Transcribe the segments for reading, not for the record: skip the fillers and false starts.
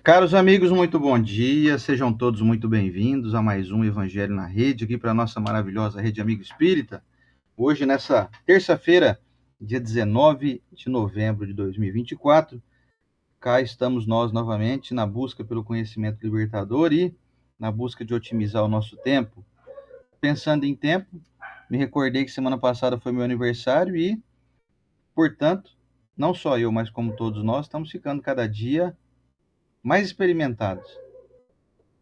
Caros amigos, muito bom dia, sejam todos muito bem-vindos a mais um Evangelho na Rede, aqui para a nossa maravilhosa Rede Amigo Espírita. Hoje, nessa terça-feira, dia 19 de novembro de 2024, cá estamos nós novamente na busca pelo conhecimento libertador e na busca de otimizar o nosso tempo. Pensando em tempo, me recordei que semana passada foi meu aniversário e, portanto, não só eu, mas como todos nós, estamos ficando cada dia mais experimentados.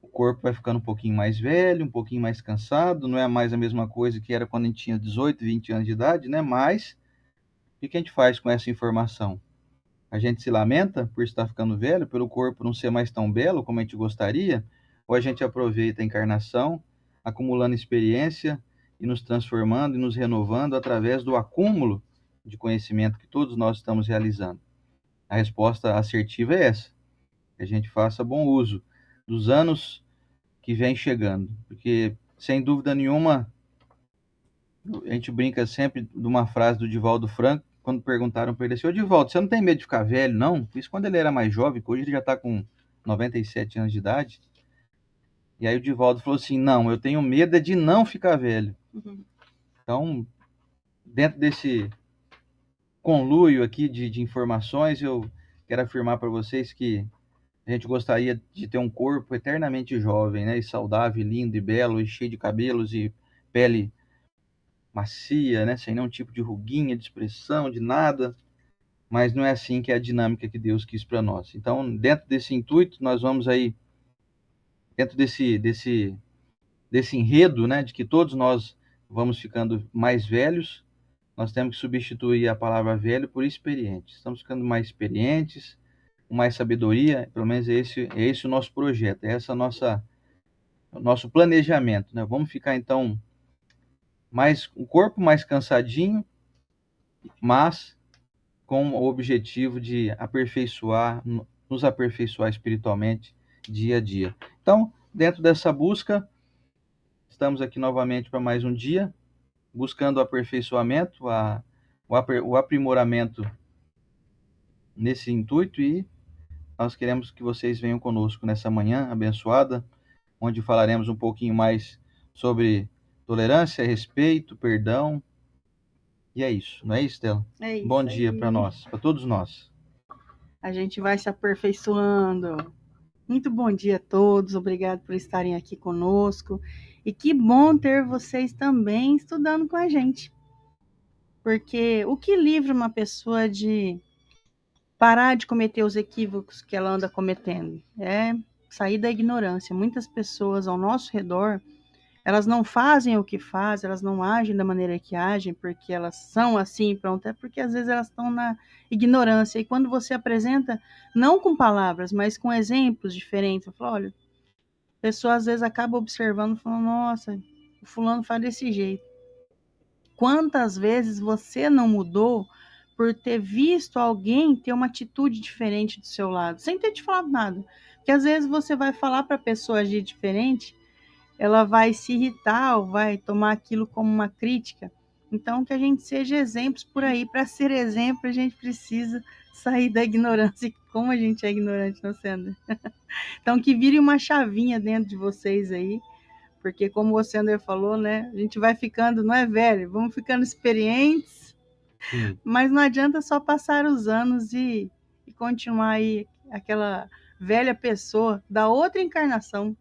O corpo vai ficando um pouquinho mais velho, um pouquinho mais cansado, não é mais a mesma coisa que era quando a gente tinha 18, 20 anos de idade, né? Mas o que a gente faz com essa informação? A gente se lamenta por estar ficando velho, pelo corpo não ser mais tão belo como a gente gostaria, ou a gente aproveita a encarnação, acumulando experiência e nos transformando e nos renovando através do acúmulo de conhecimento que todos nós estamos realizando? A resposta assertiva é essa: que a gente faça bom uso dos anos que vem chegando, porque sem dúvida nenhuma a gente brinca sempre de uma frase do Divaldo Franco, quando perguntaram para ele assim: ô Divaldo, você não tem medo de ficar velho, não? Isso quando ele era mais jovem, que hoje ele já está com 97 anos de idade. E aí o Divaldo falou assim: não, eu tenho medo de não ficar velho. Então, dentro desse conluio aqui de informações, eu quero afirmar para vocês que a gente gostaria de ter um corpo eternamente jovem, né? E saudável, lindo e belo, e cheio de cabelos e pele macia, né? Sem nenhum tipo de ruguinha, de expressão, de nada. Mas não é assim que é a dinâmica que Deus quis para nós. Então, dentro desse intuito, nós vamos aí, dentro desse enredo, né? De que todos nós vamos ficando mais velhos, nós temos que substituir a palavra velho por experiente. Estamos ficando mais experientes, com mais sabedoria, pelo menos é esse o nosso projeto, é essa o nosso planejamento, né? Vamos ficar então mais um corpo mais cansadinho, mas com o objetivo de nos aperfeiçoar espiritualmente dia a dia. Então, dentro dessa busca, estamos aqui novamente para mais um dia, buscando o aperfeiçoamento, o aprimoramento nesse intuito, e nós queremos que vocês venham conosco nessa manhã abençoada, onde falaremos um pouquinho mais sobre tolerância, respeito, perdão. E é isso, não é isso, Stella? É isso Bom dia para aí. nós, para todos nós. A gente vai se aperfeiçoando. Muito bom dia a todos. Obrigado por estarem aqui conosco. E que bom ter vocês também estudando com a gente. Porque o que livra uma pessoa de parar de cometer os equívocos que ela anda cometendo? É sair da ignorância. Muitas pessoas ao nosso redor, elas não fazem o que fazem, elas não agem da maneira que agem, porque elas são assim, pronto, é porque às vezes elas estão na ignorância. E quando você apresenta, não com palavras, mas com exemplos diferentes, eu falo, olha, a pessoa às vezes acaba observando, falando, nossa, o fulano faz desse jeito. Quantas vezes você não mudou por ter visto alguém ter uma atitude diferente do seu lado, sem ter te falado nada? Porque às vezes você vai falar para a pessoa agir diferente, ela vai se irritar ou vai tomar aquilo como uma crítica. Então, que a gente seja exemplos por aí. Para ser exemplo, a gente precisa sair da ignorância. Como a gente é ignorante, não sendo? Então, que vire uma chavinha dentro de vocês aí, porque como o Sander falou, né? A gente vai ficando, não é velho, vamos ficando experientes, Sim. mas não adianta só passar os anos e continuar aí aquela velha pessoa da outra encarnação.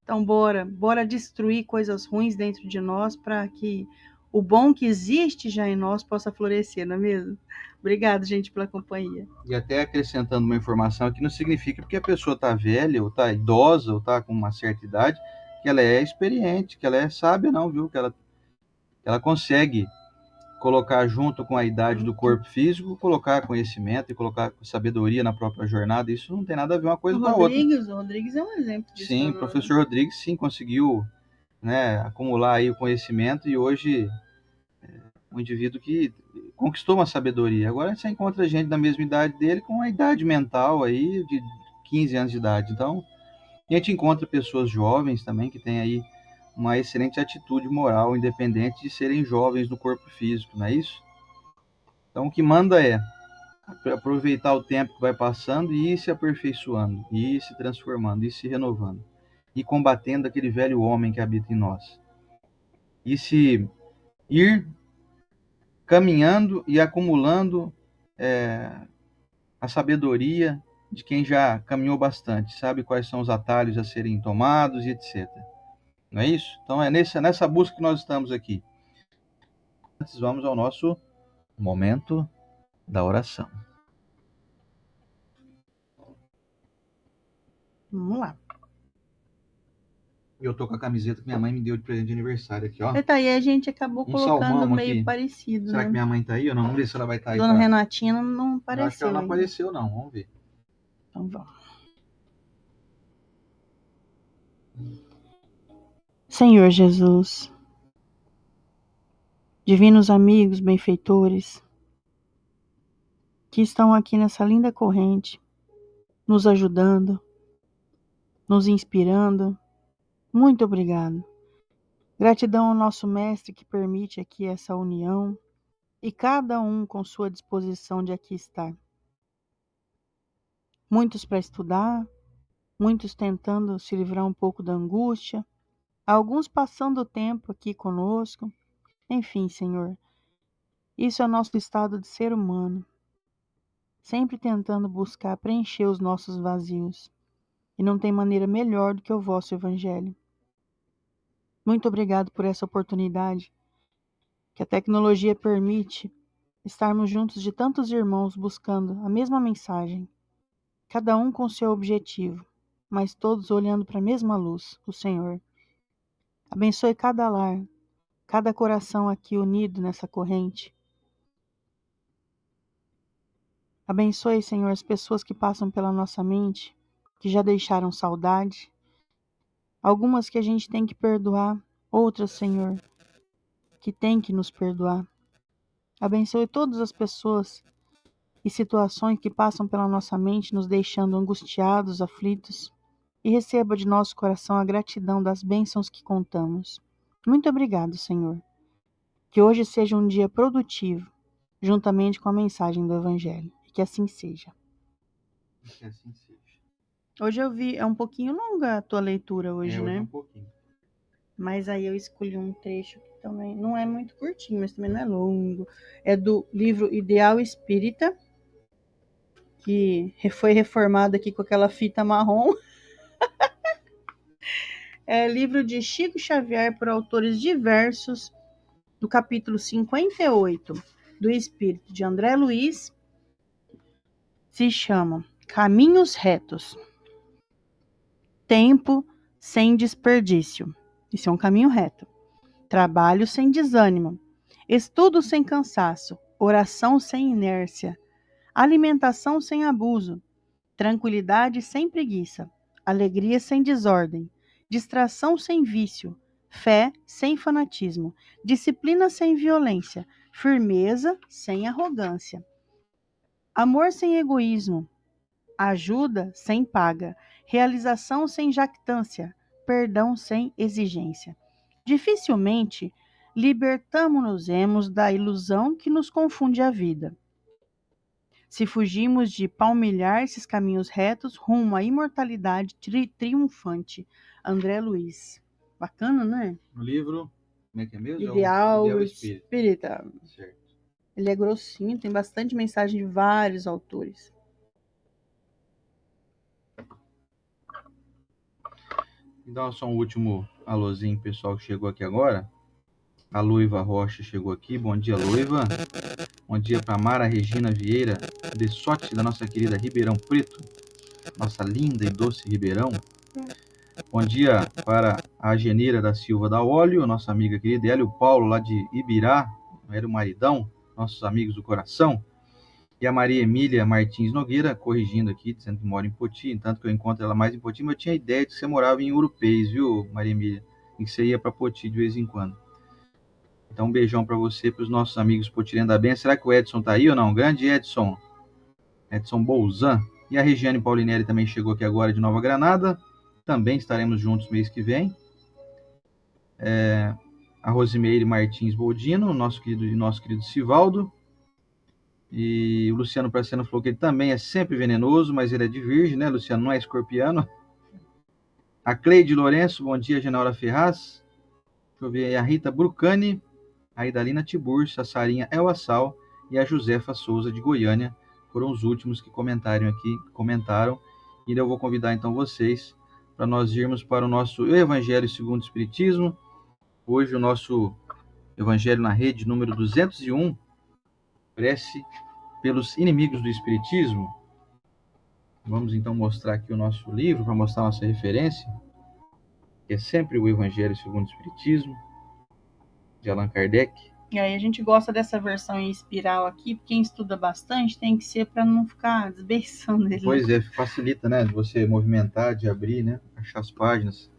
Então, bora destruir coisas ruins dentro de nós para que o bom que existe já em nós possa florescer, não é mesmo? Obrigada, gente, pela companhia. E até acrescentando uma informação que não significa porque a pessoa está velha, ou está idosa, ou está com uma certa idade, que ela é experiente, que ela é sábia, não, viu? Que ela consegue colocar junto com a idade do corpo físico, colocar conhecimento e colocar sabedoria na própria jornada. Isso não tem nada a ver uma coisa com a outra. O Rodrigues é um exemplo disso. Sim, o professor Rodrigues, sim, conseguiu, né, acumular aí o conhecimento e hoje um indivíduo que conquistou uma sabedoria. Agora você encontra gente da mesma idade dele com uma idade mental aí de 15 anos de idade. Então, a gente encontra pessoas jovens também que têm aí uma excelente atitude moral, independente de serem jovens do corpo físico, não é isso? Então, o que manda é aproveitar o tempo que vai passando e ir se aperfeiçoando, e ir se transformando, e ir se renovando, e combatendo aquele velho homem que habita em nós. E se ir caminhando e acumulando a sabedoria de quem já caminhou bastante, sabe quais são os atalhos a serem tomados e etc. Não é isso? Então é nessa busca que nós estamos aqui. Antes vamos ao nosso momento da oração. Vamos lá. Eu tô com a camiseta que minha mãe me deu de presente de aniversário aqui, ó. Eita, aí a gente acabou colocando salmão meio aqui. parecido, Será né? que minha mãe tá aí ou não? Vamos ver se ela vai estar aí. Dona Renatinha não apareceu. Eu acho que ela não ainda. apareceu, não. Vamos ver. Então vamos. Senhor Jesus, divinos amigos, benfeitores, que estão aqui nessa linda corrente, nos ajudando, nos inspirando, muito obrigado. Gratidão ao nosso Mestre que permite aqui essa união e cada um com sua disposição de aqui estar. Muitos para estudar, muitos tentando se livrar um pouco da angústia, alguns passando o tempo aqui conosco. Enfim, Senhor, isso é o nosso estado de ser humano, sempre tentando buscar preencher os nossos vazios. E não tem maneira melhor do que o vosso Evangelho. Muito obrigado por essa oportunidade que a tecnologia permite estarmos juntos de tantos irmãos buscando a mesma mensagem, cada um com seu objetivo, mas todos olhando para a mesma luz, o Senhor. Abençoe cada lar, cada coração aqui unido nessa corrente. Abençoe, Senhor, as pessoas que passam pela nossa mente, que já deixaram saudade. Algumas que a gente tem que perdoar, outras, Senhor, que tem que nos perdoar. Abençoe todas as pessoas e situações que passam pela nossa mente, nos deixando angustiados, aflitos, e receba de nosso coração a gratidão das bênçãos que contamos. Muito obrigado, Senhor. Que hoje seja um dia produtivo, juntamente com a mensagem do Evangelho. E que assim seja. Que assim seja. Hoje eu vi, é um pouquinho longa a tua leitura hoje, né? Hoje um pouquinho. Mas aí eu escolhi um trecho que também não é muito curtinho, mas também não é longo. É do livro Ideal Espírita, que foi reformado aqui com aquela fita marrom. É livro de Chico Xavier por autores diversos, do capítulo 58 do Espírito de André Luiz, se chama Caminhos Retos. Tempo sem desperdício. Isso é um caminho reto. Trabalho sem desânimo. Estudo sem cansaço. Oração sem inércia. Alimentação sem abuso. Tranquilidade sem preguiça. Alegria sem desordem. Distração sem vício. Fé sem fanatismo. Disciplina sem violência. Firmeza sem arrogância. Amor sem egoísmo. Ajuda sem paga. Realização sem jactância. Perdão sem exigência. Dificilmente libertamo-nos da ilusão que nos confunde a vida. Se fugimos de palmilhar esses caminhos retos rumo à imortalidade triunfante. André Luiz. Bacana, né? O livro, como é que é mesmo? Ideal Espírita. Certo. Ele é grossinho, tem bastante mensagem de vários autores. Então, só um último alôzinho, pessoal, que chegou aqui agora. A Luiva Rocha chegou aqui. Bom dia, Luiva. Bom dia para Mara Regina Vieira, de Sorte, da nossa querida Ribeirão Preto. Nossa linda e doce Ribeirão. Bom dia para a Geneira da Silva da Óleo, nossa amiga querida. Hélio Paulo, lá de Ibirá, Hélio Maridão, nossos amigos do coração. E a Maria Emília Martins Nogueira, corrigindo aqui, dizendo que mora em Poti. Tanto que eu encontro ela mais em Poti, mas eu tinha ideia de que você morava em Urupês, viu, Maria Emília? E que você ia para Poti de vez em quando. Então, um beijão para você, para os nossos amigos Potirem da Benção. Será que o Edson tá aí ou não? Grande Edson. Edson Bolzan. E a Regiane Paulinelli também chegou aqui agora de Nova Granada. Também estaremos juntos mês que vem. A Rosimeire Martins Boldino, nosso querido Sivaldo. E o Luciano Praciano falou que ele também é sempre venenoso, mas ele é de virgem, né, Luciano? Não é escorpiano. A Cleide Lourenço, bom dia, Genaura Ferraz. Deixa eu ver aí, a Rita Brucani, a Idalina Tiburcio, a Sarinha Elwassal e a Josefa Souza de Goiânia foram os últimos que comentaram. E eu vou convidar então vocês para nós irmos para o nosso Evangelho segundo o Espiritismo. Hoje o nosso Evangelho na Rede, número 201, prece pelos inimigos do Espiritismo. Vamos então mostrar aqui o nosso livro, para mostrar a nossa referência, que é sempre o Evangelho segundo o Espiritismo, de Allan Kardec. E aí a gente gosta dessa versão em espiral aqui, porque quem estuda bastante tem que ser para não ficar desbeiçando ele. Pois é, facilita, né, de você movimentar, de abrir, né, achar as páginas.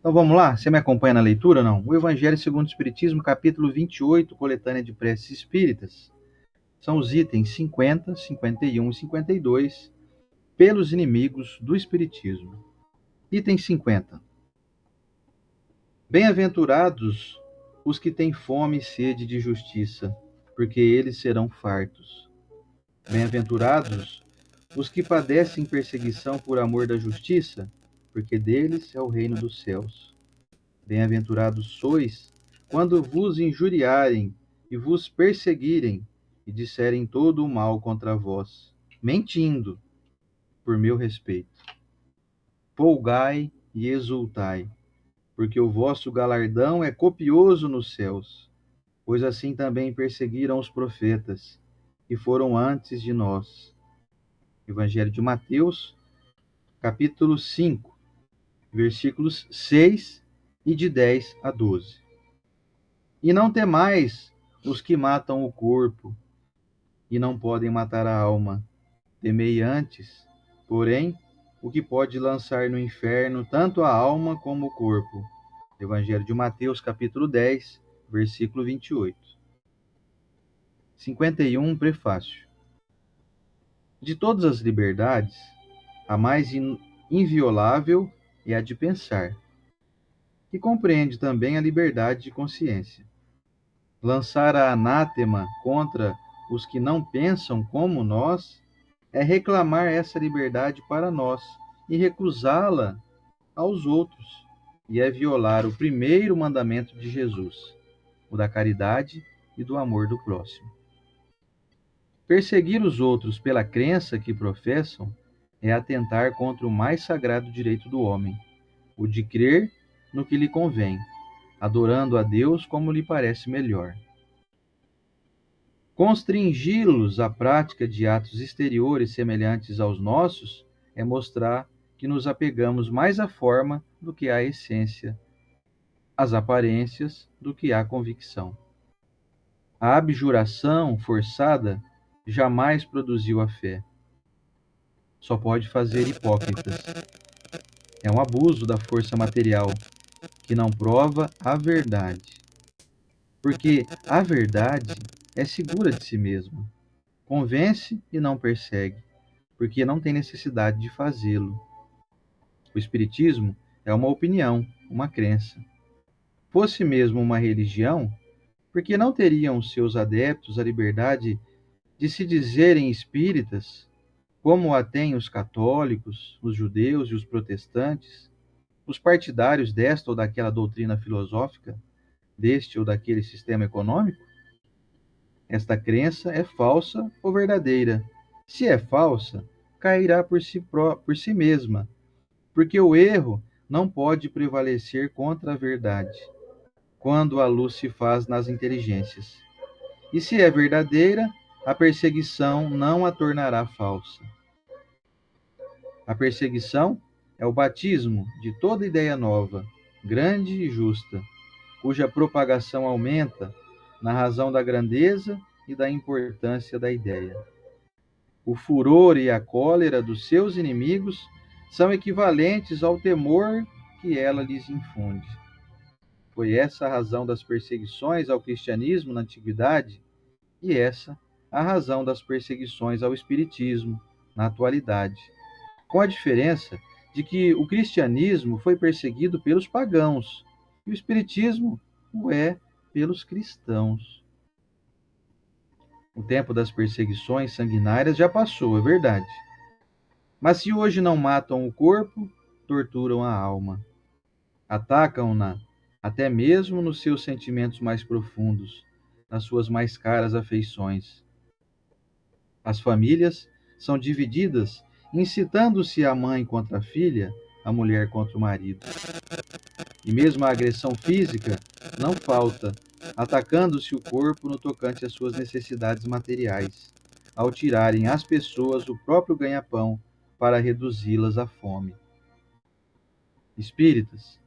Então vamos lá, você me acompanha na leitura ou não? O Evangelho segundo o Espiritismo, capítulo 28, coletânea de preces espíritas. São os itens 50, 51 e 52, pelos inimigos do Espiritismo. Item 50. Bem-aventurados os que têm fome e sede de justiça, porque eles serão fartos. Bem-aventurados os que padecem perseguição por amor da justiça, porque deles é o reino dos céus. Bem-aventurados sois quando vos injuriarem e vos perseguirem e disserem todo o mal contra vós, mentindo, por meu respeito. Folgai e exultai, porque o vosso galardão é copioso nos céus, pois assim também perseguiram os profetas, que foram antes de nós. Evangelho de Mateus, capítulo 5, versículos 6 e de 10 a 12. E não temais os que matam o corpo, e não podem matar a alma. Temei antes, porém, o que pode lançar no inferno tanto a alma como o corpo. Evangelho de Mateus, capítulo 10, versículo 28. 51, prefácio. De todas as liberdades, a mais inviolável é a de pensar, que compreende também a liberdade de consciência. Lançar a anátema contra os que não pensam como nós é reclamar essa liberdade para nós e recusá-la aos outros, e é violar o primeiro mandamento de Jesus, o da caridade e do amor do próximo. Perseguir os outros pela crença que professam é atentar contra o mais sagrado direito do homem, o de crer no que lhe convém, adorando a Deus como lhe parece melhor. Constringi-los à prática de atos exteriores semelhantes aos nossos é mostrar que nos apegamos mais à forma do que à essência, às aparências do que à convicção. A abjuração forçada jamais produziu a fé. Só pode fazer hipócritas. É um abuso da força material que não prova a verdade. Porque a verdade é segura de si mesma. Convence e não persegue, porque não tem necessidade de fazê-lo. O Espiritismo é uma opinião, uma crença. Fosse mesmo uma religião, porque não teriam seus adeptos a liberdade de se dizerem espíritas, como a têm os católicos, os judeus e os protestantes, os partidários desta ou daquela doutrina filosófica, deste ou daquele sistema econômico? Esta crença é falsa ou verdadeira? Se é falsa, cairá por si mesma, porque o erro não pode prevalecer contra a verdade, quando a luz se faz nas inteligências. E se é verdadeira, a perseguição não a tornará falsa. A perseguição é o batismo de toda ideia nova, grande e justa, cuja propagação aumenta na razão da grandeza e da importância da ideia. O furor e a cólera dos seus inimigos são equivalentes ao temor que ela lhes infunde. Foi essa a razão das perseguições ao cristianismo na antiguidade e essa a razão das perseguições ao espiritismo na atualidade, com a diferença de que o cristianismo foi perseguido pelos pagãos e o espiritismo o é pelos cristãos. O tempo das perseguições sanguinárias já passou, é verdade. Mas se hoje não matam o corpo, torturam a alma. Atacam-na até mesmo nos seus sentimentos mais profundos, nas suas mais caras afeições. As famílias são divididas, incitando-se a mãe contra a filha, a mulher contra o marido. E mesmo a agressão física não falta, atacando-se o corpo no tocante às suas necessidades materiais, ao tirarem às pessoas o próprio ganha-pão para reduzi-las à fome. Espíritas,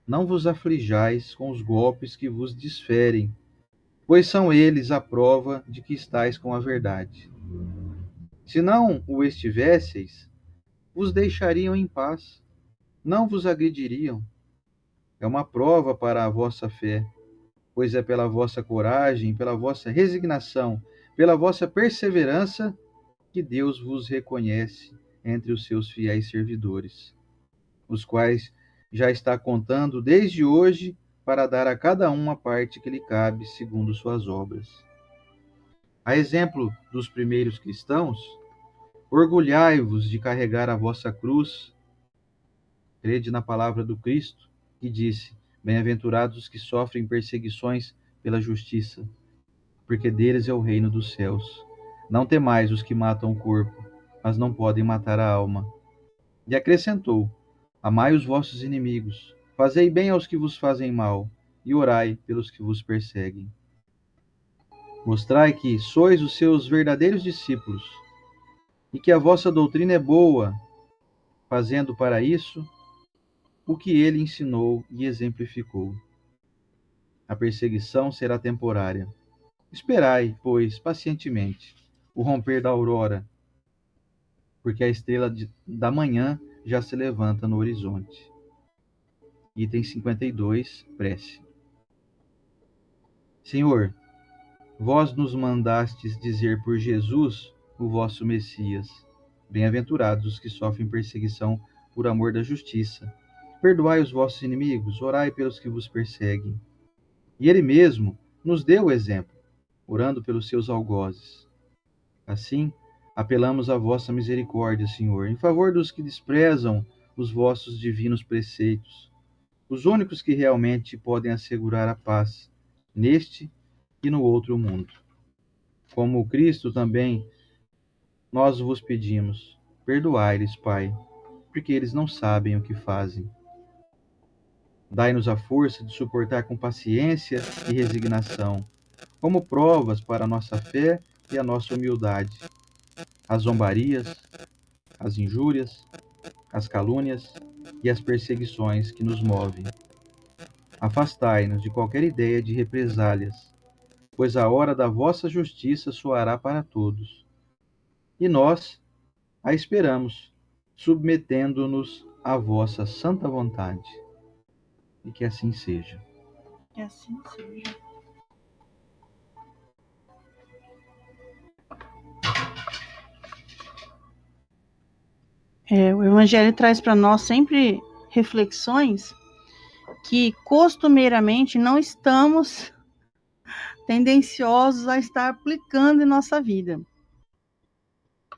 não vos aflijais com os golpes que vos desferem, pois são eles a prova de que estáis com a verdade. Se não o estivesseis, vos deixariam em paz, não vos agrediriam. É uma prova para a vossa fé, pois é pela vossa coragem, pela vossa resignação, pela vossa perseverança que Deus vos reconhece entre os seus fiéis servidores, os quais já está contando desde hoje para dar a cada um a parte que lhe cabe segundo suas obras. A exemplo dos primeiros cristãos, orgulhai-vos de carregar a vossa cruz. Crede na palavra do Cristo, que disse: Bem-aventurados os que sofrem perseguições pela justiça, porque deles é o reino dos céus. Não temais os que matam o corpo, mas não podem matar a alma. E acrescentou: Amai os vossos inimigos, fazei bem aos que vos fazem mal, e orai pelos que vos perseguem. Mostrai que sois os seus verdadeiros discípulos, e que a vossa doutrina é boa, fazendo para isso o que ele ensinou e exemplificou. A perseguição será temporária. Esperai, pois, pacientemente, o romper da aurora, porque a estrela da manhã já se levanta no horizonte. Item 52, prece. Senhor, vós nos mandastes dizer por Jesus, o vosso Messias. Bem-aventurados os que sofrem perseguição por amor da justiça. Perdoai os vossos inimigos, orai pelos que vos perseguem. E ele mesmo nos deu o exemplo, orando pelos seus algozes. Assim, apelamos à vossa misericórdia, Senhor, em favor dos que desprezam os vossos divinos preceitos, os únicos que realmente podem assegurar a paz, neste e no outro mundo. Como Cristo também, nós vos pedimos, perdoai-lhes, Pai, porque eles não sabem o que fazem. Dai-nos a força de suportar com paciência e resignação, como provas para a nossa fé e a nossa humildade, as zombarias, as injúrias, as calúnias e as perseguições que nos movem. Afastai-nos de qualquer ideia de represálias, pois a hora da vossa justiça soará para todos. E nós a esperamos, submetendo-nos à vossa santa vontade. E que assim seja. Que assim seja. O Evangelho traz para nós sempre reflexões que costumeiramente não estamos tendenciosos a estar aplicando em nossa vida.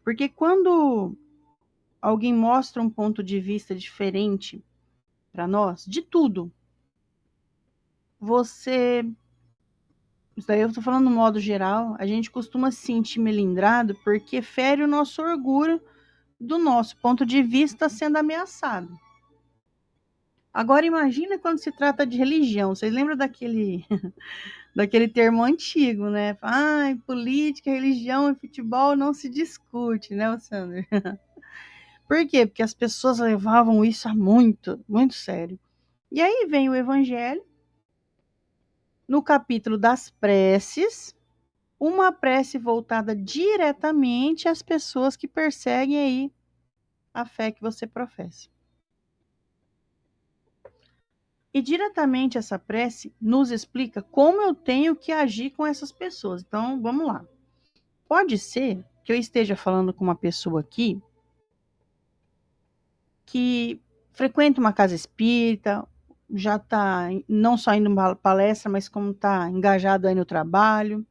Porque quando alguém mostra um ponto de vista diferente para nós, de tudo, isso daí eu estou falando no modo geral, a gente costuma se sentir melindrado porque fere o nosso orgulho do nosso ponto de vista sendo ameaçado. Agora imagina quando se trata de religião. Vocês lembram daquele termo antigo, né? Ai, política, religião e futebol não se discute, né, Sandro? Por quê? Porque as pessoas levavam isso a muito, muito sério. E aí vem o Evangelho, no capítulo das preces, uma prece voltada diretamente às pessoas que perseguem aí a fé que você professa. E diretamente essa prece nos explica como eu tenho que agir com essas pessoas. Então, vamos lá. Pode ser que eu esteja falando com uma pessoa aqui que frequenta uma casa espírita, já está não só indo numa palestra, mas como está engajado aí no trabalho.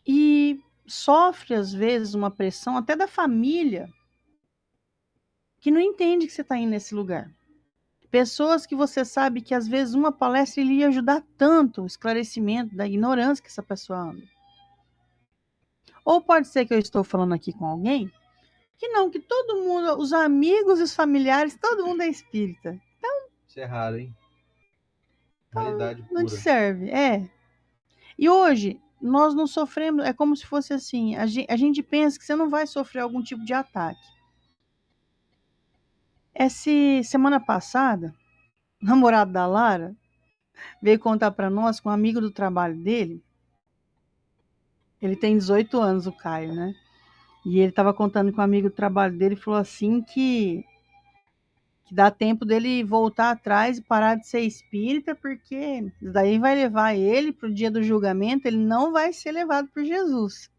e sofre, às vezes, uma pressão até da família, que não entende que você está indo nesse lugar. Pessoas que você sabe que, às vezes, uma palestra iria ajudar tanto o esclarecimento da ignorância que essa pessoa anda. Ou pode ser que eu estou falando aqui com alguém que não, que todo mundo, os amigos e os familiares, todo mundo é espírita. Isso é raro, hein? Realidade Não te pura. serve, é. E hoje, nós não sofremos, é como se fosse assim, a gente pensa que você não vai sofrer algum tipo de ataque. Essa semana passada, o namorado da Lara veio contar para nós com um amigo do trabalho dele. Ele tem 18 anos, o Caio, né? E ele estava contando com um amigo do trabalho dele e falou assim que dá tempo dele voltar atrás e parar de ser espírita, porque isso daí vai levar ele para o dia do julgamento, ele não vai ser levado por Jesus.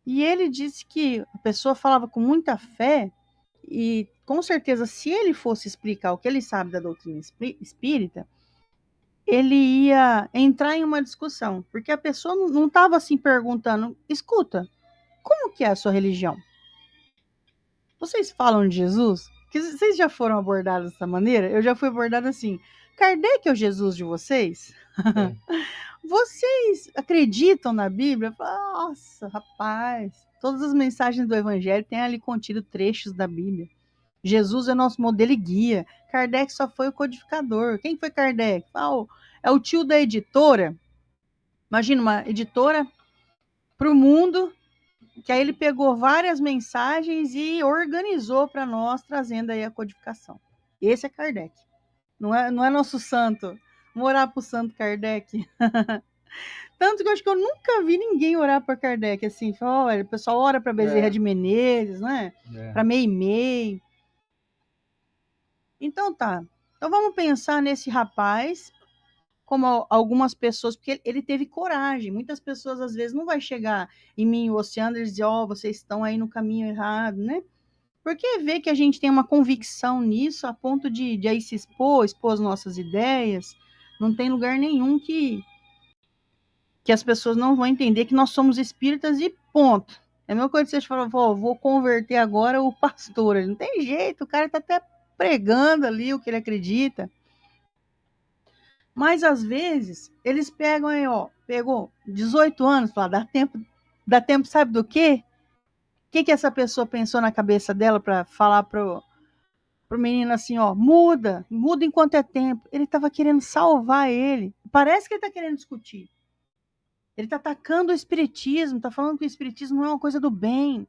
E ele disse que a pessoa falava com muita fé e, com certeza, se ele fosse explicar o que ele sabe da doutrina espírita, ele ia entrar em uma discussão, porque a pessoa não estava assim perguntando, escuta, como que é a sua religião? Vocês falam de Jesus? Que vocês já foram abordados dessa maneira? Eu já fui abordada assim, Kardec é o Jesus de vocês? É. Vocês acreditam na Bíblia? Nossa, rapaz, todas as mensagens do Evangelho têm ali contido trechos da Bíblia. Jesus é nosso modelo e guia. Kardec só foi o codificador. Quem foi Kardec? É o tio da editora. Imagina uma editora para o mundo, que aí ele pegou várias mensagens e organizou para nós, trazendo aí a codificação. Esse é Kardec. Não é nosso santo. Vamos orar para o santo Kardec. Tanto que eu acho que eu nunca vi ninguém orar para Kardec assim. O pessoal ora para Bezerra de Menezes, né? Para Meimei. Então tá. Então vamos pensar nesse rapaz, como algumas pessoas, porque ele teve coragem. Muitas pessoas às vezes não vai chegar em mim, o Oceano, e dizer, vocês estão aí no caminho errado, né? Porque vê que a gente tem uma convicção nisso, a ponto de aí se expor as nossas ideias, não tem lugar nenhum que as pessoas não vão entender que nós somos espíritas e ponto. É a mesma coisa que você fala, vou converter agora o pastor. Ele não tem jeito, o cara está até pregando ali o que ele acredita. Mas às vezes eles pegam aí, pegou 18 anos, fala, dá tempo, sabe do quê? O que essa pessoa pensou na cabeça dela para falar pro menino assim, muda enquanto é tempo. Ele estava querendo salvar ele. Parece que ele está querendo discutir. Ele está atacando o espiritismo, está falando que o espiritismo não é uma coisa do bem,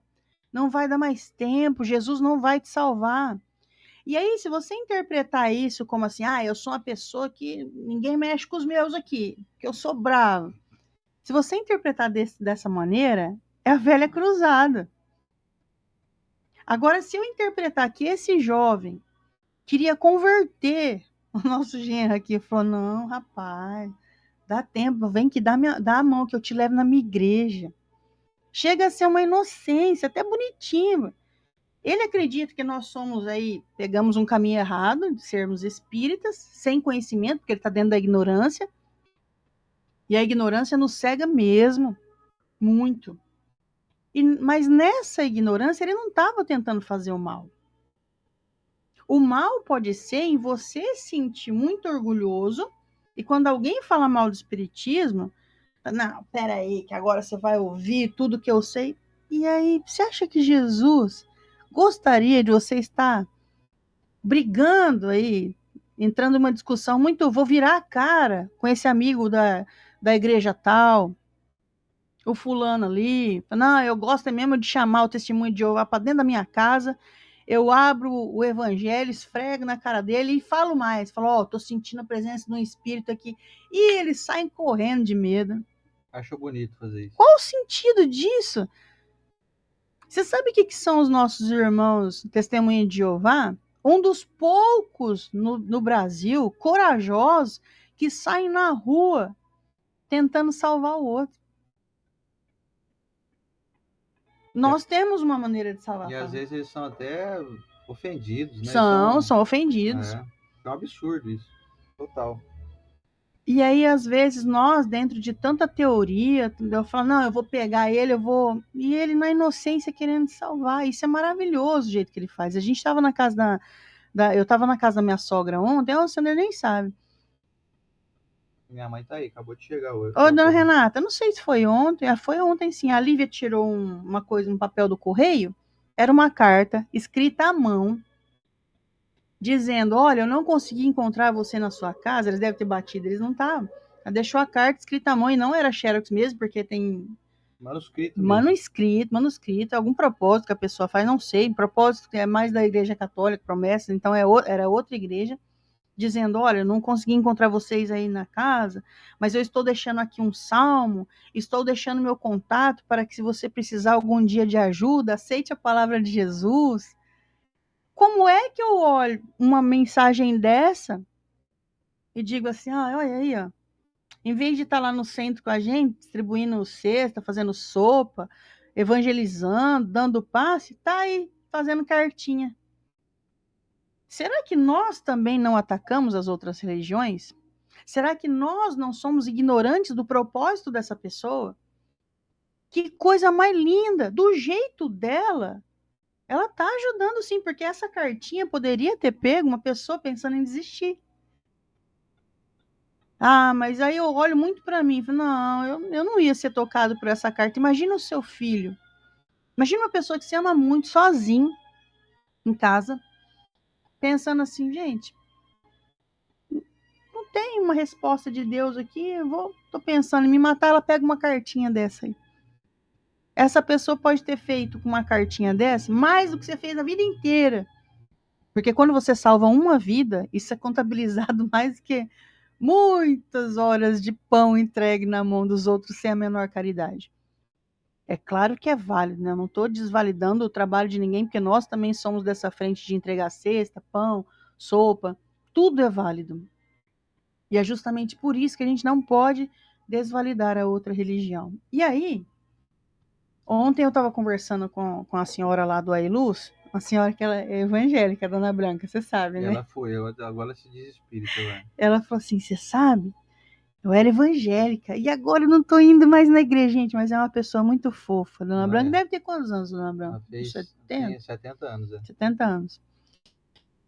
não vai dar mais tempo, Jesus não vai te salvar. E aí, se você interpretar isso como assim, eu sou uma pessoa que ninguém mexe com os meus aqui, que eu sou bravo. Se você interpretar dessa maneira, é a velha cruzada. Agora, se eu interpretar que esse jovem queria converter o nosso genro aqui, falou, não, rapaz, dá tempo, vem que dá a mão que eu te levo na minha igreja. Chega a ser uma inocência, até bonitinho. Ele acredita que nós somos aí, pegamos um caminho errado de sermos espíritas, sem conhecimento, porque ele está dentro da ignorância. E a ignorância nos cega mesmo, muito. Mas nessa ignorância ele não estava tentando fazer o mal. O mal pode ser em você se sentir muito orgulhoso e quando alguém fala mal do espiritismo, não, peraí, que agora você vai ouvir tudo que eu sei. E aí, você acha que Jesus gostaria de você estar brigando aí, entrando numa discussão muito, vou virar a cara com esse amigo da igreja tal, o fulano ali, não, eu gosto mesmo de chamar o testemunho de Jeová para dentro da minha casa, eu abro o evangelho, esfrego na cara dele e falo mais, falo, tô sentindo a presença de um espírito aqui, e eles saem correndo de medo. Acho bonito fazer isso. Qual o sentido disso? Você sabe o que são os nossos irmãos testemunhas de Jeová? Um dos poucos no Brasil corajosos que saem na rua tentando salvar o outro. Nós temos uma maneira de salvar. E às vezes eles são até ofendidos, né? São ofendidos. É um absurdo isso. Total. E aí, às vezes, nós, dentro de tanta teoria, eu falo, não, eu vou pegar ele, eu vou. E ele, na inocência, querendo salvar. Isso é maravilhoso o jeito que ele faz. A gente estava na casa eu estava na casa da minha sogra ontem, o Sander nem sabe. Minha mãe tá aí, acabou de chegar hoje. Ô, dona Renata, não sei se foi ontem, foi ontem sim. A Lívia tirou uma coisa, um papel do correio. Era uma carta escrita à mão, dizendo: olha, eu não consegui encontrar você na sua casa. Eles devem ter batido, eles não estavam. Ela deixou a carta escrita à mão e não era xerox mesmo, porque tem manuscrito, algum propósito que a pessoa faz, não sei. Propósito que é mais da Igreja Católica, promessa, então era outra igreja, dizendo: olha, eu não consegui encontrar vocês aí na casa, mas eu estou deixando aqui um salmo, estou deixando meu contato para que, se você precisar algum dia de ajuda, aceite a palavra de Jesus. Como é que eu olho uma mensagem dessa e digo assim: ah, olha aí, ó, em vez de estar lá no centro com a gente, distribuindo cesta, fazendo sopa, evangelizando, dando passe, tá aí fazendo cartinha. Será que nós também não atacamos as outras religiões? Será que nós não somos ignorantes do propósito dessa pessoa? Que coisa mais linda! Do jeito dela, ela tá ajudando sim, porque essa cartinha poderia ter pego uma pessoa pensando em desistir. Ah, mas aí eu olho muito para mim e falo, não, eu não ia ser tocado por essa carta. Imagina o seu filho. Imagina uma pessoa que se ama muito, sozinho, em casa, pensando assim, gente, não tem uma resposta de Deus aqui, tô pensando em me matar, ela pega uma cartinha dessa aí. Essa pessoa pode ter feito com uma cartinha dessa mais do que você fez a vida inteira. Porque quando você salva uma vida, isso é contabilizado mais do que muitas horas de pão entregue na mão dos outros sem a menor caridade. É claro que é válido, né? Eu não estou desvalidando o trabalho de ninguém, porque nós também somos dessa frente de entregar cesta, pão, sopa, tudo é válido. E é justamente por isso que a gente não pode desvalidar a outra religião. E aí, ontem eu estava conversando com a senhora lá do Ailuz, uma senhora que ela é evangélica, a Dona Branca, você sabe, né? Agora se diz espírita, velho. Ela falou assim, você sabe? Eu era evangélica e agora eu não tô indo mais na igreja, gente, mas é uma pessoa muito fofa. Dona Branca deve ter quantos anos, Dona Branca? Fez 70? 70 anos, é. 70 anos.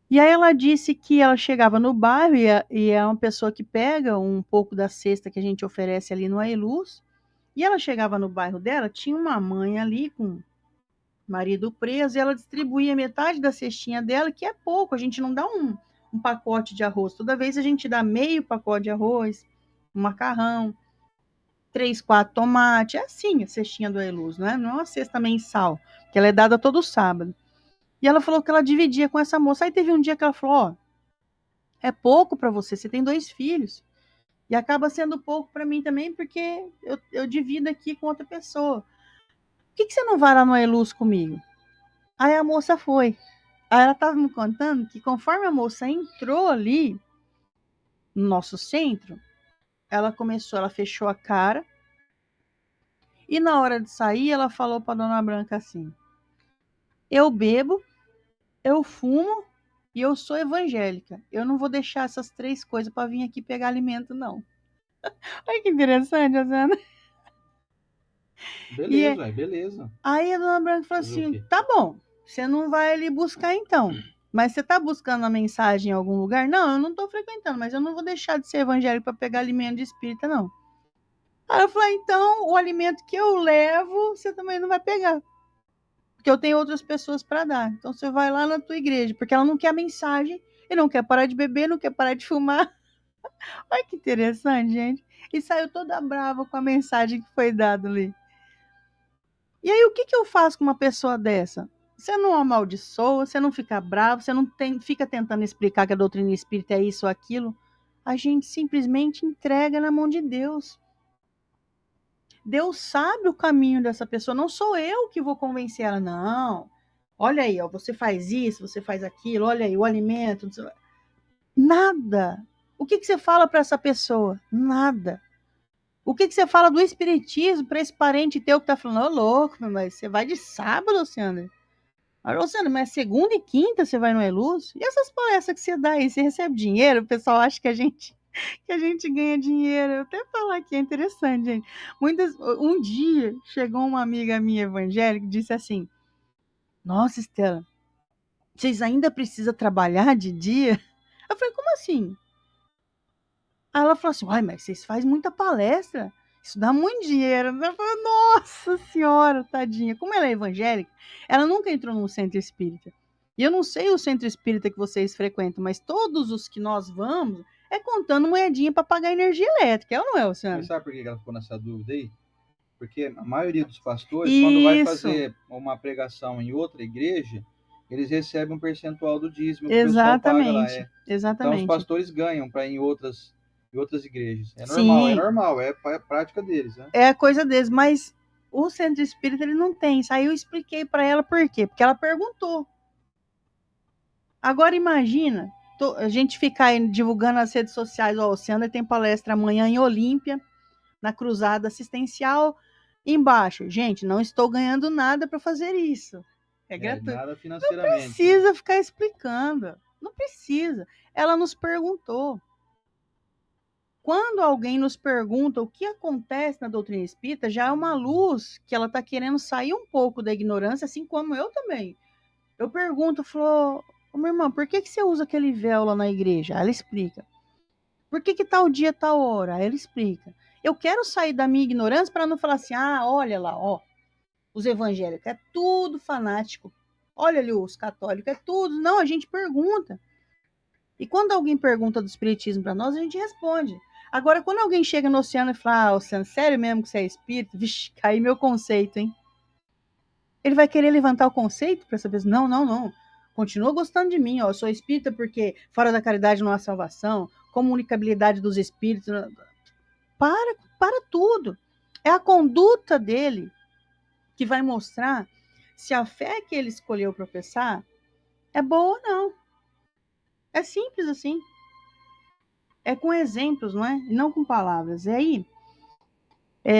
E aí ela disse que ela chegava no bairro e é uma pessoa que pega um pouco da cesta que a gente oferece ali no Ailuz. E ela chegava no bairro dela, tinha uma mãe ali com o marido preso, e ela distribuía metade da cestinha dela, que é pouco, a gente não dá um pacote de arroz. Toda vez a gente dá meio pacote de arroz, um macarrão, 3, 4 tomates, é assim a cestinha do Ailuz, não é uma cesta mensal, que ela é dada todo sábado. E ela falou que ela dividia com essa moça. Aí teve um dia que ela falou, ó, é pouco para você, você tem 2 filhos. E acaba sendo pouco para mim também, porque eu divido aqui com outra pessoa. Por que você não vai lá no Ailuz comigo? Aí a moça foi. Aí ela estava me contando que conforme a moça entrou ali no nosso centro, ela fechou a cara, e na hora de sair, ela falou para Dona Branca assim: eu bebo, eu fumo e eu sou evangélica. Eu não vou deixar essas 3 coisas para vir aqui pegar alimento, não. Olha que interessante, Rosana. Beleza, é, beleza. Aí a Dona Branca falou assim: tá bom, você não vai ali buscar então. Mas você tá buscando a mensagem em algum lugar? Não, eu não tô frequentando, mas eu não vou deixar de ser evangélico para pegar alimento de espírita, não. Aí eu falei: então, o alimento que eu levo, você também não vai pegar. Porque eu tenho outras pessoas para dar. Então você vai lá na tua igreja, porque ela não quer a mensagem e não quer parar de beber, não quer parar de fumar. Olha que interessante, gente. E saiu toda brava com a mensagem que foi dada ali. E aí, o que eu faço com uma pessoa dessa? Você não amaldiçoa, você não fica bravo, você não fica tentando explicar que a doutrina espírita é isso ou aquilo. A gente simplesmente entrega na mão de Deus. Deus sabe o caminho dessa pessoa, não sou eu que vou convencer ela, não. Olha aí, ó, você faz isso, você faz aquilo, olha aí, o alimento. Nada. O que você fala para essa pessoa? Nada. O que você fala do espiritismo para esse parente teu que tá falando, ô louco, mas você vai de sábado, Luciano? Luciano, mas segunda e quinta você vai no Eluz? E essas palestras que você dá aí, você recebe dinheiro? O pessoal acha que a gente que a gente ganha dinheiro. Eu até falar que é interessante, gente. Um dia chegou uma amiga minha evangélica e disse assim: Nossa, Estela, vocês ainda precisam trabalhar de dia? Eu falei, como assim? Aí ela falou assim: Uai, mas vocês fazem muita palestra. Isso dá muito dinheiro. Eu falei, nossa senhora, tadinha. Como ela é evangélica, ela nunca entrou num centro espírita. E eu não sei o centro espírita que vocês frequentam, mas todos os que nós vamos é contando moedinha para pagar energia elétrica. É ou não é, Mas Luciano? sabe por que ela ficou nessa dúvida aí? Porque a maioria dos pastores, quando vai Isso, fazer uma pregação em outra igreja, eles recebem um percentual do dízimo que o pessoal paga lá. exatamente. Então os Exatamente. pastores ganham para ir em outras igrejas. É Sim, normal, é prática deles, né? é a coisa deles, mas o centro espírita ele não tem. Isso aí eu expliquei para ela por quê? Porque ela perguntou. Agora imagina a gente ficar aí divulgando nas redes sociais, ó, o Ciander tem palestra amanhã em Olímpia, na Cruzada Assistencial, embaixo. Gente, não estou ganhando nada para fazer isso. É gratuito. Nada Não financeiramente, né? precisa ficar explicando. Não precisa. Ela nos perguntou. Quando alguém nos pergunta o que acontece na doutrina espírita, já é uma luz que ela está querendo sair um pouco da ignorância, assim como eu também. Eu pergunto, falou, ô, minha irmã, por que você usa aquele véu lá na igreja? Aí ela explica. Por que tal dia, tal hora? Aí ela explica. Eu quero sair da minha ignorância para não falar assim, olha lá, ó, os evangélicos, é tudo fanático. Olha ali os católicos, é tudo. Não, a gente pergunta. E quando alguém pergunta do espiritismo para nós, a gente responde. Agora, quando alguém chega no Oceano e fala, Oceano, sério mesmo que você é espírita? Vixe, caiu meu conceito, hein? Ele vai querer levantar o conceito para saber, não, não, não. Continua gostando de mim, ó. Eu sou espírita porque fora da caridade não há salvação, comunicabilidade dos espíritos. Para tudo. É a conduta dele que vai mostrar se a fé que ele escolheu professar é boa ou não. É simples assim. É com exemplos, não é? E não com palavras. E aí,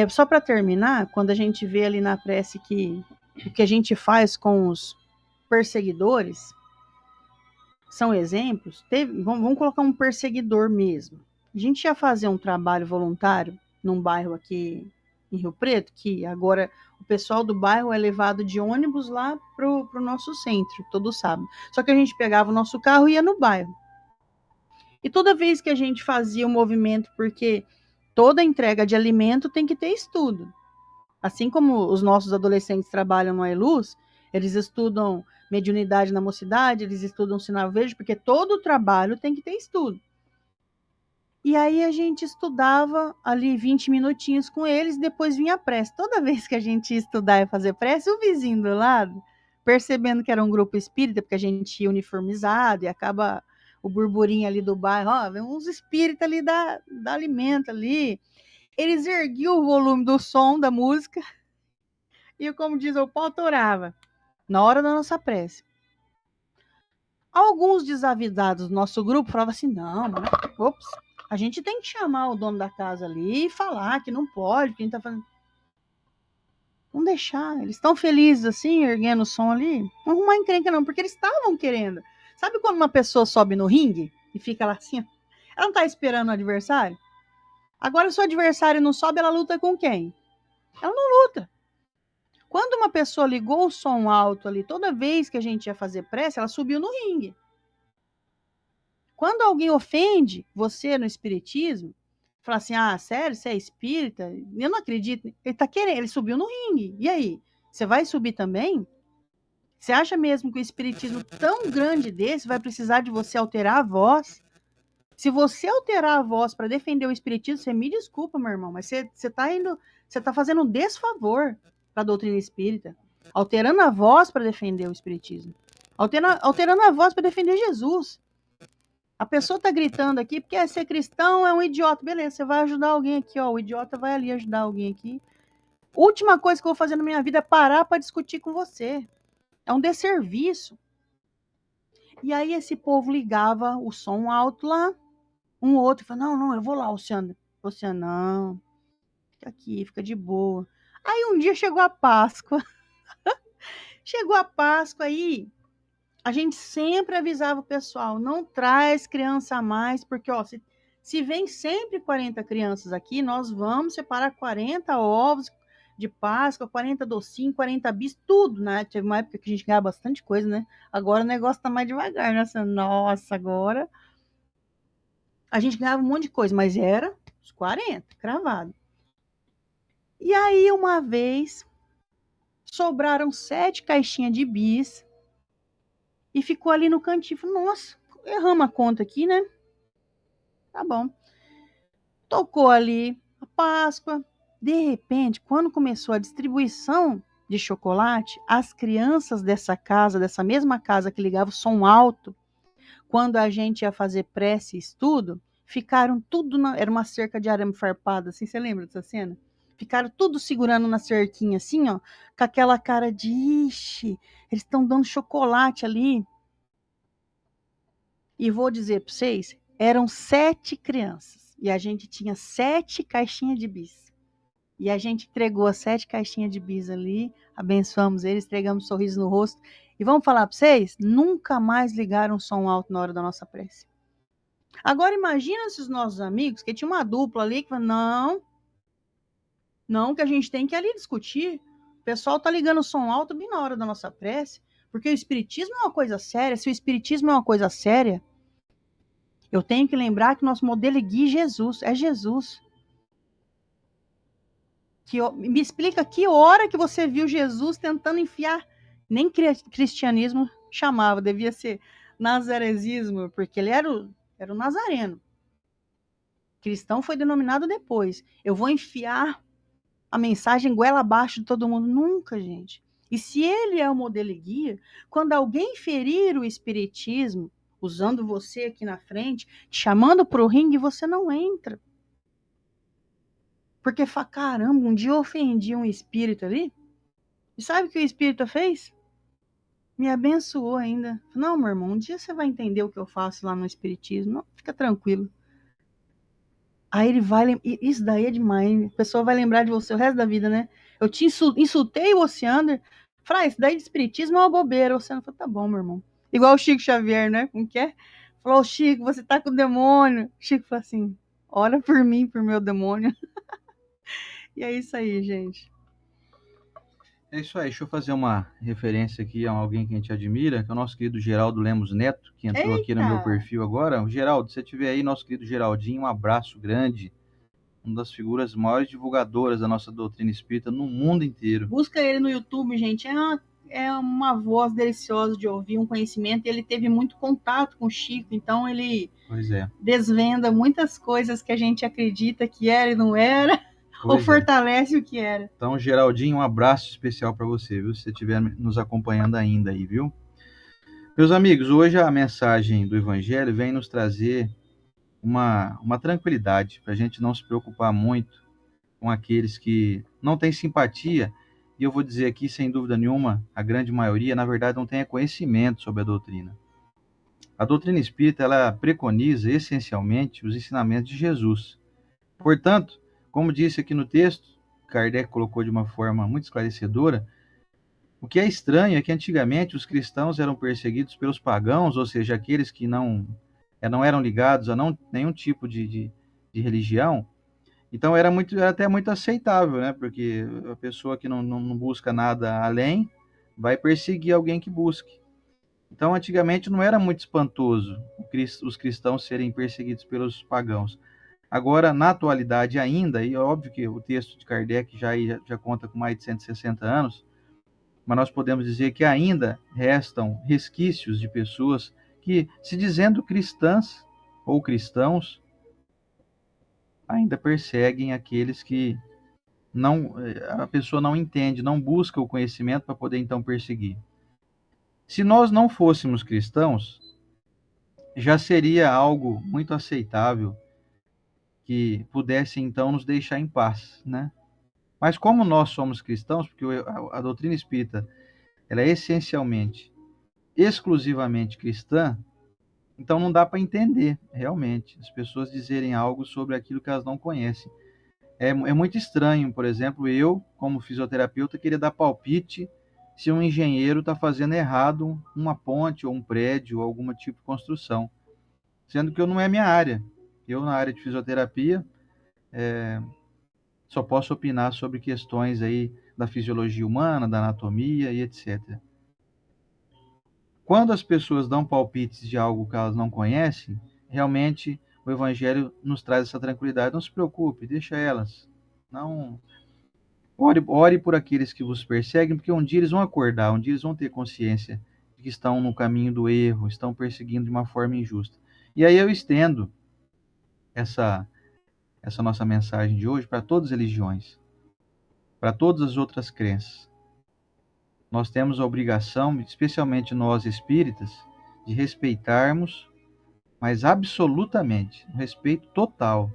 só para terminar, quando a gente vê ali na prece que o que a gente faz com os perseguidores são exemplos, vamos colocar um perseguidor mesmo. A gente ia fazer um trabalho voluntário num bairro aqui em Rio Preto, que agora o pessoal do bairro é levado de ônibus lá pro nosso centro, todo sábado. Só que a gente pegava o nosso carro e ia no bairro. E toda vez que a gente fazia o movimento, porque toda entrega de alimento tem que ter estudo. Assim como os nossos adolescentes trabalham no AELUS, eles estudam mediunidade na mocidade, eles estudam sinal verde, porque todo o trabalho tem que ter estudo. E aí a gente estudava ali 20 minutinhos com eles, depois vinha a prece. Toda vez que a gente ia estudar e fazer prece, o vizinho do lado, percebendo que era um grupo espírita, porque a gente ia uniformizado e acaba o burburinho ali do bairro, ó, vem uns espíritas ali da alimento ali. Eles erguiam o volume do som da música e, como diz, o pau torava na hora da nossa prece. Alguns desavisados do nosso grupo falavam assim, não, mas, ops, a gente tem que chamar o dono da casa ali e falar que não pode, que a gente tá fazendo... Não deixar, eles estão felizes assim, erguendo o som ali, não arrumar encrenca não, porque eles estavam querendo. Sabe quando uma pessoa sobe no ringue e fica lá assim, ela não tá esperando o adversário? Agora, se o adversário não sobe, ela luta com quem? Ela não luta. Quando uma pessoa ligou o som alto ali, toda vez que a gente ia fazer prece, ela subiu no ringue. Quando alguém ofende você no espiritismo, fala assim, sério, você é espírita? Eu não acredito. Ele tá querendo, ele subiu no ringue. E aí? Você vai subir também? Você acha mesmo que o espiritismo tão grande desse vai precisar de você alterar a voz? Se você alterar a voz para defender o espiritismo, você me desculpa, meu irmão, mas você tá fazendo um desfavor para a doutrina espírita, alterando a voz para defender o espiritismo, alterando a voz para defender Jesus. A pessoa tá gritando aqui porque ser cristão é um idiota. Beleza, você vai ajudar alguém aqui, ó. O idiota vai ali ajudar alguém aqui. Última coisa que eu vou fazer na minha vida é parar para discutir com você. É um desserviço. E aí esse povo ligava o som alto lá, um outro falava, não, eu vou lá, Luciano. Luciano, não, fica aqui, fica de boa. Aí um dia chegou a Páscoa. Chegou a Páscoa aí, a gente sempre avisava o pessoal, não traz criança a mais, porque ó, Se vem sempre 40 crianças aqui, nós vamos separar 40 ovos de Páscoa, 40 docinhos, 40 bis, tudo, né? Teve uma época que a gente ganhava bastante coisa, né? Agora o negócio tá mais devagar, né? Nossa, agora a gente ganhava um monte de coisa, mas era os 40, cravado. E aí, uma vez, sobraram 7 caixinhas de bis e ficou ali no cantinho. Falei, nossa, erramos a conta aqui, né? Tá bom. Tocou ali a Páscoa. De repente, quando começou a distribuição de chocolate, as crianças dessa casa, dessa mesma casa que ligava o som alto, quando a gente ia fazer prece e estudo, ficaram tudo era uma cerca de arame farpado, assim, você lembra dessa cena? Ficaram tudo segurando na cerquinha, assim, ó, com aquela cara de, ixi, eles estão dando chocolate ali. E vou dizer para vocês, eram 7 crianças, e a gente tinha 7 caixinhas de bis. E a gente entregou as 7 caixinhas de bis ali, abençoamos eles, entregamos um sorriso no rosto. E vamos falar para vocês, nunca mais ligaram o som alto na hora da nossa prece. Agora imagina se os nossos amigos, que tinha uma dupla ali, que falou, não, que a gente tem que ali discutir. O pessoal tá ligando o som alto bem na hora da nossa prece, porque o espiritismo é uma coisa séria. Se o espiritismo é uma coisa séria, eu tenho que lembrar que nosso modelo é guia Jesus, é Jesus. Me explica que hora que você viu Jesus tentando enfiar, nem cristianismo chamava, devia ser nazaresismo, porque ele era o nazareno. Cristão foi denominado depois. Eu vou enfiar a mensagem goela abaixo de todo mundo. Nunca, gente. E se ele é o modelo e guia, quando alguém ferir o espiritismo, usando você aqui na frente, te chamando para o ringue, você não entra. Porque fala, caramba, um dia eu ofendi um espírito ali. E sabe o que o espírito fez? Me abençoou ainda. Não, meu irmão, um dia você vai entender o que eu faço lá no espiritismo. Não, fica tranquilo. Aí ele vai. Isso daí é demais. A pessoa vai lembrar de você o resto da vida, né? Eu te insultei o Oceander. Falei, isso daí de espiritismo é uma bobeira. O Oceander falou, tá bom, meu irmão. Igual o Chico Xavier, né? Como que é? Falou, Chico, você tá com o demônio. O Chico falou assim: ora por mim, por meu demônio. E é isso aí, gente. É isso aí, deixa eu fazer uma referência aqui a alguém que a gente admira, que é o nosso querido Geraldo Lemos Neto, que entrou aqui no meu perfil agora. Geraldo, se você estiver aí, nosso querido Geraldinho, um abraço grande, uma das figuras maiores divulgadoras da nossa doutrina espírita no mundo inteiro. Busca ele no YouTube, gente, é uma voz deliciosa de ouvir, um conhecimento, e ele teve muito contato com o Chico, então ele desvenda muitas coisas que a gente acredita que era e não era, ou fortalece o que era. Então, Geraldinho, um abraço especial para você, viu? Se você estiver nos acompanhando ainda aí, viu? Meus amigos, hoje a mensagem do Evangelho vem nos trazer uma tranquilidade, para a gente não se preocupar muito com aqueles que não têm simpatia, e eu vou dizer aqui, sem dúvida nenhuma, a grande maioria, na verdade, não tem conhecimento sobre a doutrina. A doutrina espírita, ela preconiza, essencialmente, os ensinamentos de Jesus. Portanto, como disse aqui no texto, Kardec colocou de uma forma muito esclarecedora, o que é estranho é que antigamente os cristãos eram perseguidos pelos pagãos, ou seja, aqueles que não eram ligados a nenhum tipo de religião. Então era até muito aceitável, né? Porque a pessoa que não busca nada além vai perseguir alguém que busque. Então antigamente não era muito espantoso os cristãos serem perseguidos pelos pagãos. Agora, na atualidade ainda, e é óbvio que o texto de Kardec já conta com mais de 160 anos, mas nós podemos dizer que ainda restam resquícios de pessoas que, se dizendo cristãs ou cristãos, ainda perseguem aqueles que a pessoa não entende, não busca o conhecimento para poder então perseguir. Se nós não fôssemos cristãos, já seria algo muito aceitável que pudesse então nos deixar em paz, né? Mas como nós somos cristãos, porque a doutrina espírita ela é essencialmente, exclusivamente cristã, então não dá para entender realmente as pessoas dizerem algo sobre aquilo que elas não conhecem. É muito estranho, por exemplo, eu, como fisioterapeuta, querer dar palpite se um engenheiro está fazendo errado uma ponte ou um prédio ou algum tipo de construção, sendo que eu não é minha área. Eu, na área de fisioterapia, só posso opinar sobre questões aí da fisiologia humana, da anatomia e etc. Quando as pessoas dão palpites de algo que elas não conhecem, realmente o Evangelho nos traz essa tranquilidade. Não se preocupe, deixa elas. Não ore por aqueles que vos perseguem, porque um dia eles vão acordar, um dia eles vão ter consciência de que estão no caminho do erro, estão perseguindo de uma forma injusta. E aí eu estendo essa nossa mensagem de hoje para todas as religiões, para todas as outras crenças. Nós temos a obrigação, especialmente nós espíritas, de respeitarmos, mas absolutamente, um respeito total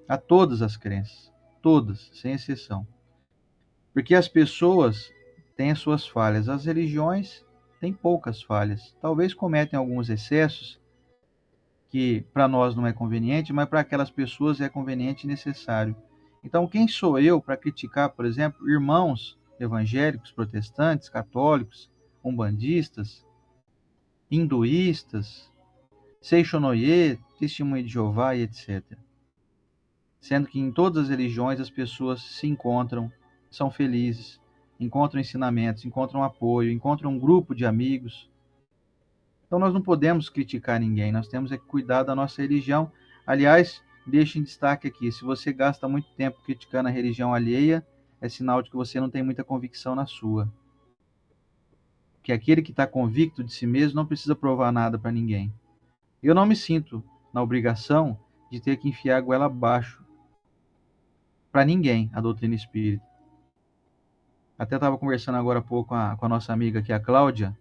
a todas as crenças, todas, sem exceção. Porque as pessoas têm as suas falhas, as religiões têm poucas falhas. Talvez cometem alguns excessos que para nós não é conveniente, mas para aquelas pessoas é conveniente e necessário. Então, quem sou eu para criticar, por exemplo, irmãos evangélicos, protestantes, católicos, umbandistas, hinduístas, Seixonoye, Testemunho de Jeová e etc. Sendo que em todas as religiões as pessoas se encontram, são felizes, encontram ensinamentos, encontram apoio, encontram um grupo de amigos. Então nós não podemos criticar ninguém, nós temos que cuidar da nossa religião. Aliás, deixe em destaque aqui, se você gasta muito tempo criticando a religião alheia, é sinal de que você não tem muita convicção na sua. Que aquele que está convicto de si mesmo não precisa provar nada para ninguém. Eu não me sinto na obrigação de ter que enfiar a goela abaixo para ninguém a doutrina espírita. Até estava conversando agora há pouco com a nossa amiga aqui, a Cláudia,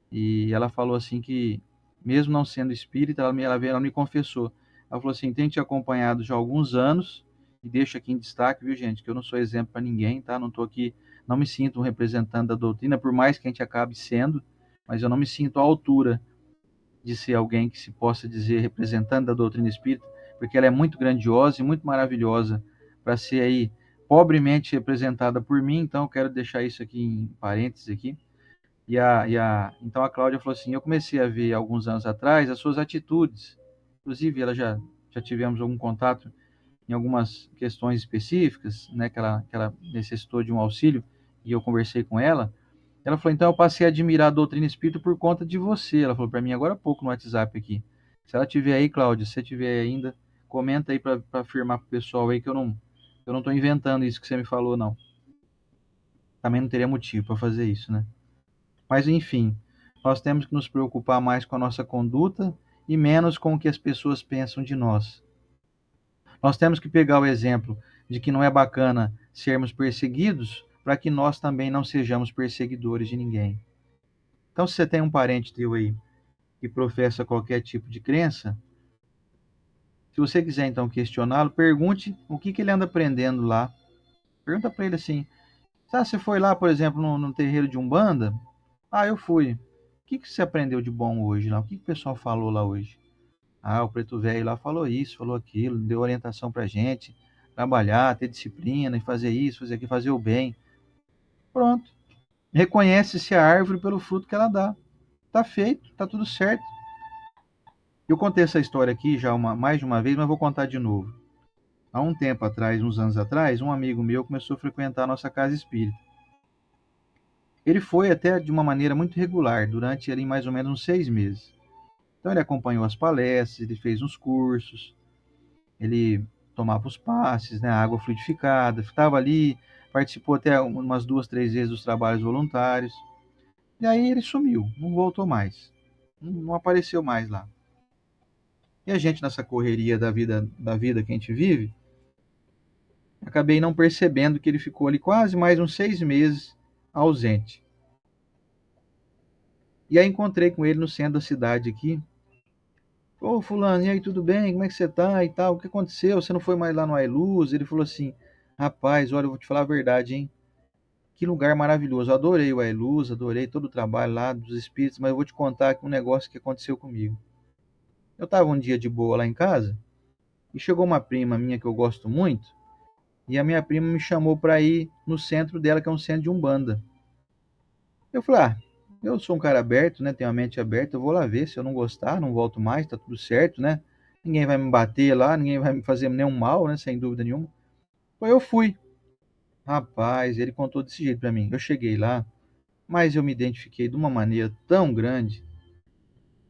e ela falou assim que, mesmo não sendo espírita, ela me confessou. Ela falou assim: tenho te acompanhado já há alguns anos, e deixo aqui em destaque, viu, gente, que eu não sou exemplo para ninguém, tá? Não estou aqui, não me sinto um representante da doutrina, por mais que a gente acabe sendo, mas eu não me sinto à altura de ser alguém que se possa dizer representante da doutrina espírita, porque ela é muito grandiosa e muito maravilhosa para ser aí pobremente representada por mim, então eu quero deixar isso aqui em parênteses aqui. Então a Cláudia falou assim: eu comecei a ver alguns anos atrás as suas atitudes, inclusive ela já tivemos algum contato em algumas questões específicas, né, que ela necessitou de um auxílio e eu conversei com ela. Ela falou: então eu passei a admirar a doutrina espírita por conta de você. Ela falou para mim agora há pouco no WhatsApp aqui. Se ela tiver aí, Cláudia, se você tiver ainda, comenta aí para afirmar pro pessoal aí que eu não estou inventando isso que você me falou, não. Também não teria motivo para fazer isso, né? Mas enfim, nós temos que nos preocupar mais com a nossa conduta e menos com o que as pessoas pensam de nós. Nós temos que pegar o exemplo de que não é bacana sermos perseguidos para que nós também não sejamos perseguidores de ninguém. Então, se você tem um parente teu aí que professa qualquer tipo de crença, se você quiser então questioná-lo, pergunte o que ele anda aprendendo lá. Pergunta para ele assim: ah, você foi lá, por exemplo, no terreiro de Umbanda? Ah, eu fui. O que você aprendeu de bom hoje lá? O que o pessoal falou lá hoje? Ah, o preto velho lá falou isso, falou aquilo, deu orientação pra gente, trabalhar, ter disciplina e fazer isso, fazer aquilo, fazer o bem. Pronto. Reconhece-se a árvore pelo fruto que ela dá. Tá feito, tá tudo certo. Eu contei essa história aqui já mais de uma vez, mas vou contar de novo. Há um tempo atrás, uns anos atrás, um amigo meu começou a frequentar a nossa casa espírita. Ele foi até de uma maneira muito regular, durante ali mais ou menos uns 6 meses. Então ele acompanhou as palestras, ele fez uns cursos, ele tomava os passes, né, a água fluidificada, estava ali, participou até umas 2, 3 vezes dos trabalhos voluntários. E aí ele sumiu, não voltou mais, não apareceu mais lá. E a gente nessa correria da vida que a gente vive, acabei não percebendo que ele ficou ali quase mais uns 6 meses ausente. E aí encontrei com ele no centro da cidade aqui. Ô fulano, e aí, tudo bem? Como é que você tá e tal? O que aconteceu? Você não foi mais lá no Ailuz? Ele falou assim: rapaz, olha, eu vou te falar a verdade, hein? Que lugar maravilhoso. Eu adorei o Ailuz, adorei todo o trabalho lá dos espíritos, mas eu vou te contar aqui um negócio que aconteceu comigo. Eu tava um dia de boa lá em casa e chegou uma prima minha que eu gosto muito, e a minha prima me chamou para ir no centro dela, que é um centro de Umbanda. Eu falei: ah, eu sou um cara aberto, né? Tenho a mente aberta, eu vou lá ver. Se eu não gostar, não volto mais, tá tudo certo, né? ninguém vai me bater lá, ninguém vai me fazer nenhum mal, né? Sem dúvida nenhuma. Então eu fui. Rapaz, ele contou desse jeito pra mim. Eu cheguei lá, mas eu me identifiquei de uma maneira tão grande.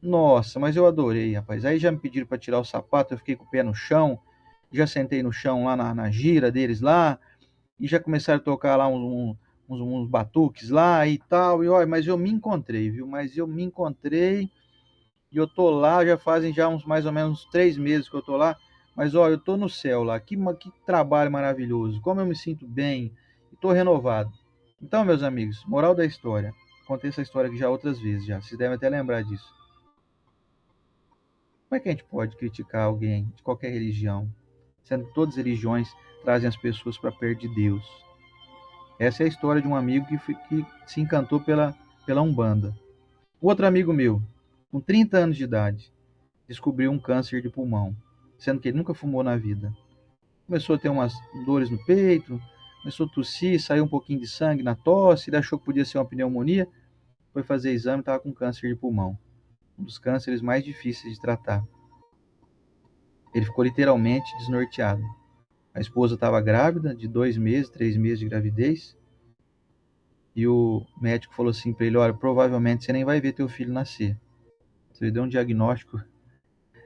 Nossa, mas eu adorei, rapaz. Aí já me pediram para tirar o sapato, eu fiquei com o pé no chão, já sentei no chão lá na gira deles lá, e já começaram a tocar lá uns batuques lá e tal. E olha, mas eu me encontrei, viu? Mas eu me encontrei e eu tô lá, já fazem já uns mais ou menos 3 meses que eu tô lá. Mas olha, eu tô no céu lá. Que trabalho maravilhoso. Como eu me sinto bem. E tô renovado. Então, meus amigos, moral da história. Contei essa história aqui já outras vezes já. Vocês devem até lembrar disso. Como é que a gente pode criticar alguém de qualquer religião, sendo que todas as religiões trazem as pessoas para perto de Deus? Essa é a história de um amigo que se encantou pela Umbanda. Outro amigo meu, com 30 anos de idade, descobriu um câncer de pulmão, sendo que ele nunca fumou na vida. Começou a ter umas dores no peito, começou a tossir, saiu um pouquinho de sangue na tosse, ele achou que podia ser uma pneumonia, foi fazer exame e estava com câncer de pulmão. Um dos cânceres mais difíceis de tratar. Ele ficou literalmente desnorteado. A esposa estava grávida, de 2 meses, 3 meses de gravidez, e o médico falou assim para ele: olha, provavelmente você nem vai ver teu filho nascer. Você deu um diagnóstico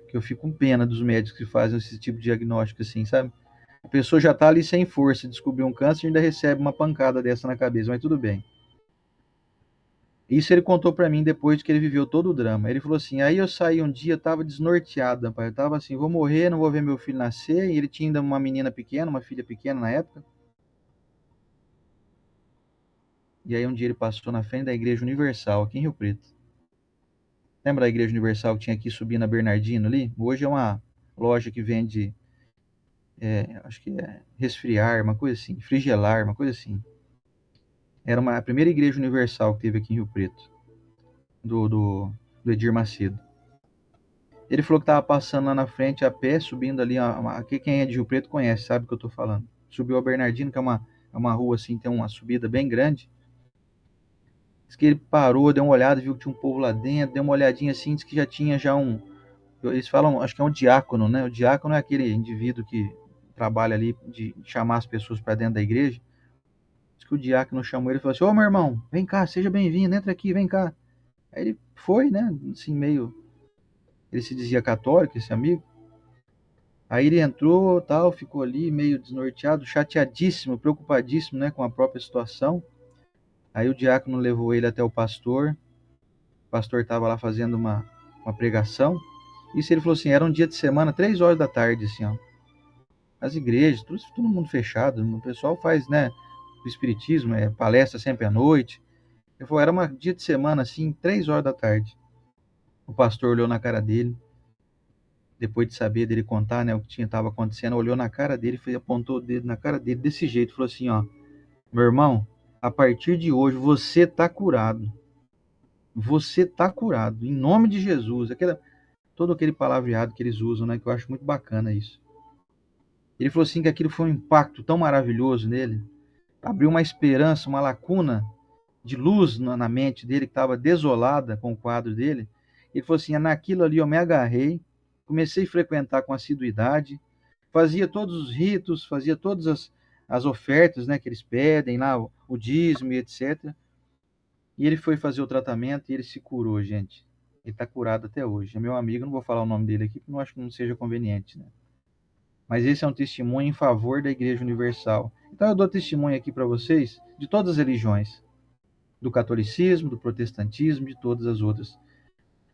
que eu fico com pena dos médicos que fazem esse tipo de diagnóstico assim, sabe? A pessoa já está ali sem força, descobriu um câncer e ainda recebe uma pancada dessa na cabeça, mas tudo bem. Isso ele contou para mim depois de que ele viveu todo o drama. Ele falou assim: aí eu saí um dia, estava desnorteado, rapaz. Eu estava assim: vou morrer, não vou ver meu filho nascer. E ele tinha ainda uma menina pequena, uma filha pequena na época. E aí um dia ele passou na frente da Igreja Universal, aqui em Rio Preto. Lembra da Igreja Universal que tinha aqui subir na Bernardino ali? Hoje é uma loja que vende, acho que é resfriar, uma coisa assim, frigelar, uma coisa assim. Era a primeira Igreja Universal que teve aqui em Rio Preto, do Edir Macedo. Ele falou que estava passando lá na frente a pé, subindo ali, aqui quem é de Rio Preto conhece, sabe o que eu estou falando. Subiu a Bernardino, que é uma rua assim, tem uma subida bem grande. Diz que ele parou, deu uma olhada, viu que tinha um povo lá dentro, deu uma olhadinha assim, diz que já tinha já eles falam, acho que é um diácono, né? O diácono é aquele indivíduo que trabalha ali de chamar as pessoas para dentro da igreja. Diz que o diácono chamou ele e falou assim: ô meu irmão, vem cá, seja bem-vindo, entra aqui, vem cá. Aí ele foi, né? Assim, meio. Ele se dizia católico, esse amigo. Aí ele entrou, tal, ficou ali meio desnorteado, chateadíssimo, preocupadíssimo, né, com a própria situação. Aí o diácono levou ele até o pastor. O pastor estava lá fazendo uma pregação. Isso ele falou assim: era um dia de semana, 3 horas da tarde, assim, ó. As igrejas, todo mundo fechado, o pessoal faz, né, o espiritismo, palestra sempre à noite. Ele falou: era um dia de semana, assim, 3 horas da tarde. O pastor olhou na cara dele, depois de saber dele contar, né, o que estava acontecendo, olhou na cara dele, apontou o dedo na cara dele desse jeito, falou assim: ó, meu irmão, a partir de hoje você está curado. Você está curado, em nome de Jesus. Todo aquele palavreado que eles usam, né, que eu acho muito bacana isso. Ele falou assim que aquilo foi um impacto tão maravilhoso nele, abriu uma esperança, uma lacuna de luz na mente dele, que estava desolada com o quadro dele. Ele falou assim: naquilo ali eu me agarrei, comecei a frequentar com assiduidade, fazia todos os ritos, fazia todas as ofertas, né, que eles pedem lá, o dízimo e etc. E ele foi fazer o tratamento e ele se curou, gente. Ele está curado até hoje. É meu amigo, não vou falar o nome dele aqui, porque não acho que não seja conveniente, né? Mas esse é um testemunho em favor da Igreja Universal. Então eu dou testemunho aqui para vocês de todas as religiões, do catolicismo, do protestantismo, de todas as outras.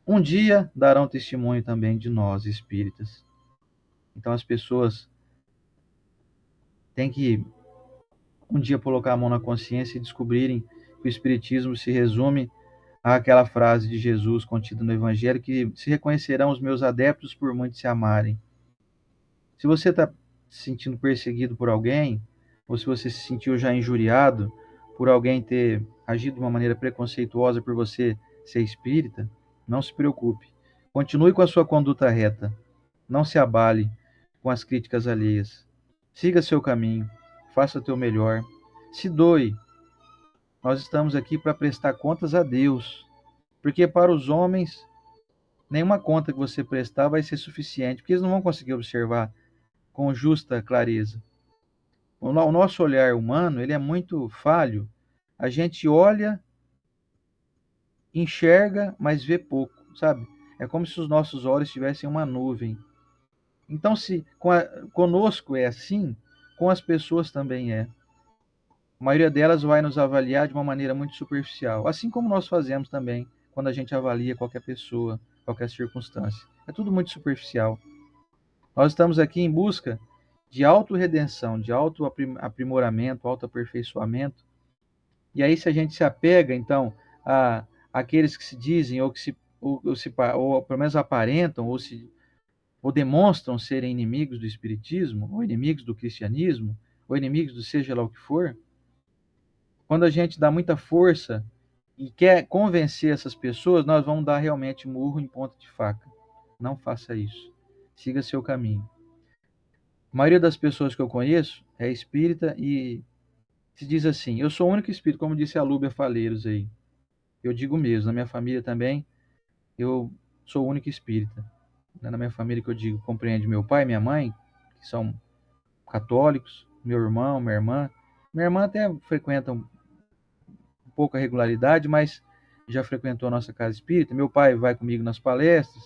Um dia darão testemunho também de nós, espíritas. Então as pessoas têm que um dia colocar a mão na consciência e descobrirem que o espiritismo se resume àquela frase de Jesus contida no Evangelho, que se reconhecerão os meus adeptos por muito se amarem. Se você está se sentindo perseguido por alguém, ou se você se sentiu já injuriado por alguém ter agido de uma maneira preconceituosa por você ser espírita, não se preocupe. Continue com a sua conduta reta. Não se abale com as críticas alheias. Siga seu caminho. Faça o teu melhor. Se doe. Nós estamos aqui para prestar contas a Deus. Porque para os homens nenhuma conta que você prestar vai ser suficiente, porque eles não vão conseguir observar com justa clareza. O nosso olhar humano, ele é muito falho. A gente olha, enxerga, mas vê pouco, sabe? É como se os nossos olhos tivessem uma nuvem. Então, se conosco é assim, com as pessoas também é. A maioria delas vai nos avaliar de uma maneira muito superficial, assim como nós fazemos também quando a gente avalia qualquer pessoa, qualquer circunstância. É tudo muito superficial. Nós estamos aqui em busca de autorredenção, de auto-aprimoramento, auto-aperfeiçoamento. E aí, se a gente se apega, então, a aqueles que se dizem, ou pelo menos aparentam, ou demonstram serem inimigos do Espiritismo, ou inimigos do cristianismo, ou inimigos do seja lá o que for, quando a gente dá muita força e quer convencer essas pessoas, nós vamos dar realmente murro em ponta de faca. Não faça isso. Siga seu caminho. A maioria das pessoas que eu conheço é espírita e se diz assim: eu sou o único espírito, como disse a Lúbia Faleiros aí. Eu digo mesmo, na minha família também, eu sou o único espírita. Na minha família que eu digo, compreende meu pai e minha mãe, que são católicos, meu irmão, minha irmã. Minha irmã até frequenta um pouca regularidade, mas já frequentou a nossa casa espírita. Meu pai vai comigo nas palestras,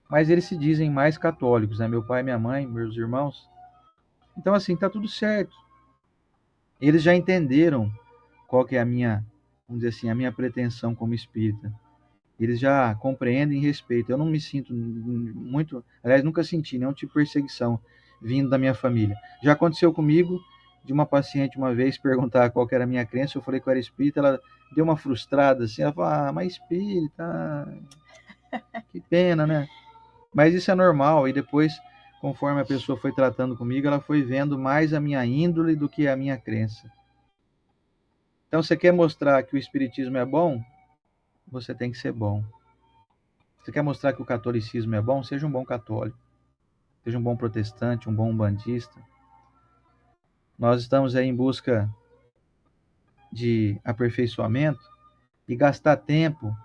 mas eles se dizem mais católicos, né? Meu pai, minha mãe, meus irmãos. Então, assim, tá tudo certo. Eles já entenderam qual que é a minha, vamos dizer assim, a minha pretensão como espírita. Eles já compreendem e respeitam. Eu não me sinto muito, aliás, nunca senti nenhum tipo de perseguição vindo da minha família. Já aconteceu comigo de uma paciente uma vez perguntar qual que era a minha crença, eu falei que eu era espírita, ela deu uma frustrada assim, ela falou: "Ah, mas espírita, que pena, né?" Mas isso é normal e depois, conforme a pessoa foi tratando comigo, ela foi vendo mais a minha índole do que a minha crença. Então, você quer mostrar que o espiritismo é bom? Você tem que ser bom. Você quer mostrar que o catolicismo é bom? Seja um bom católico. Seja um bom protestante, um bom umbandista. Nós estamos aí em busca de aperfeiçoamento e gastar tempo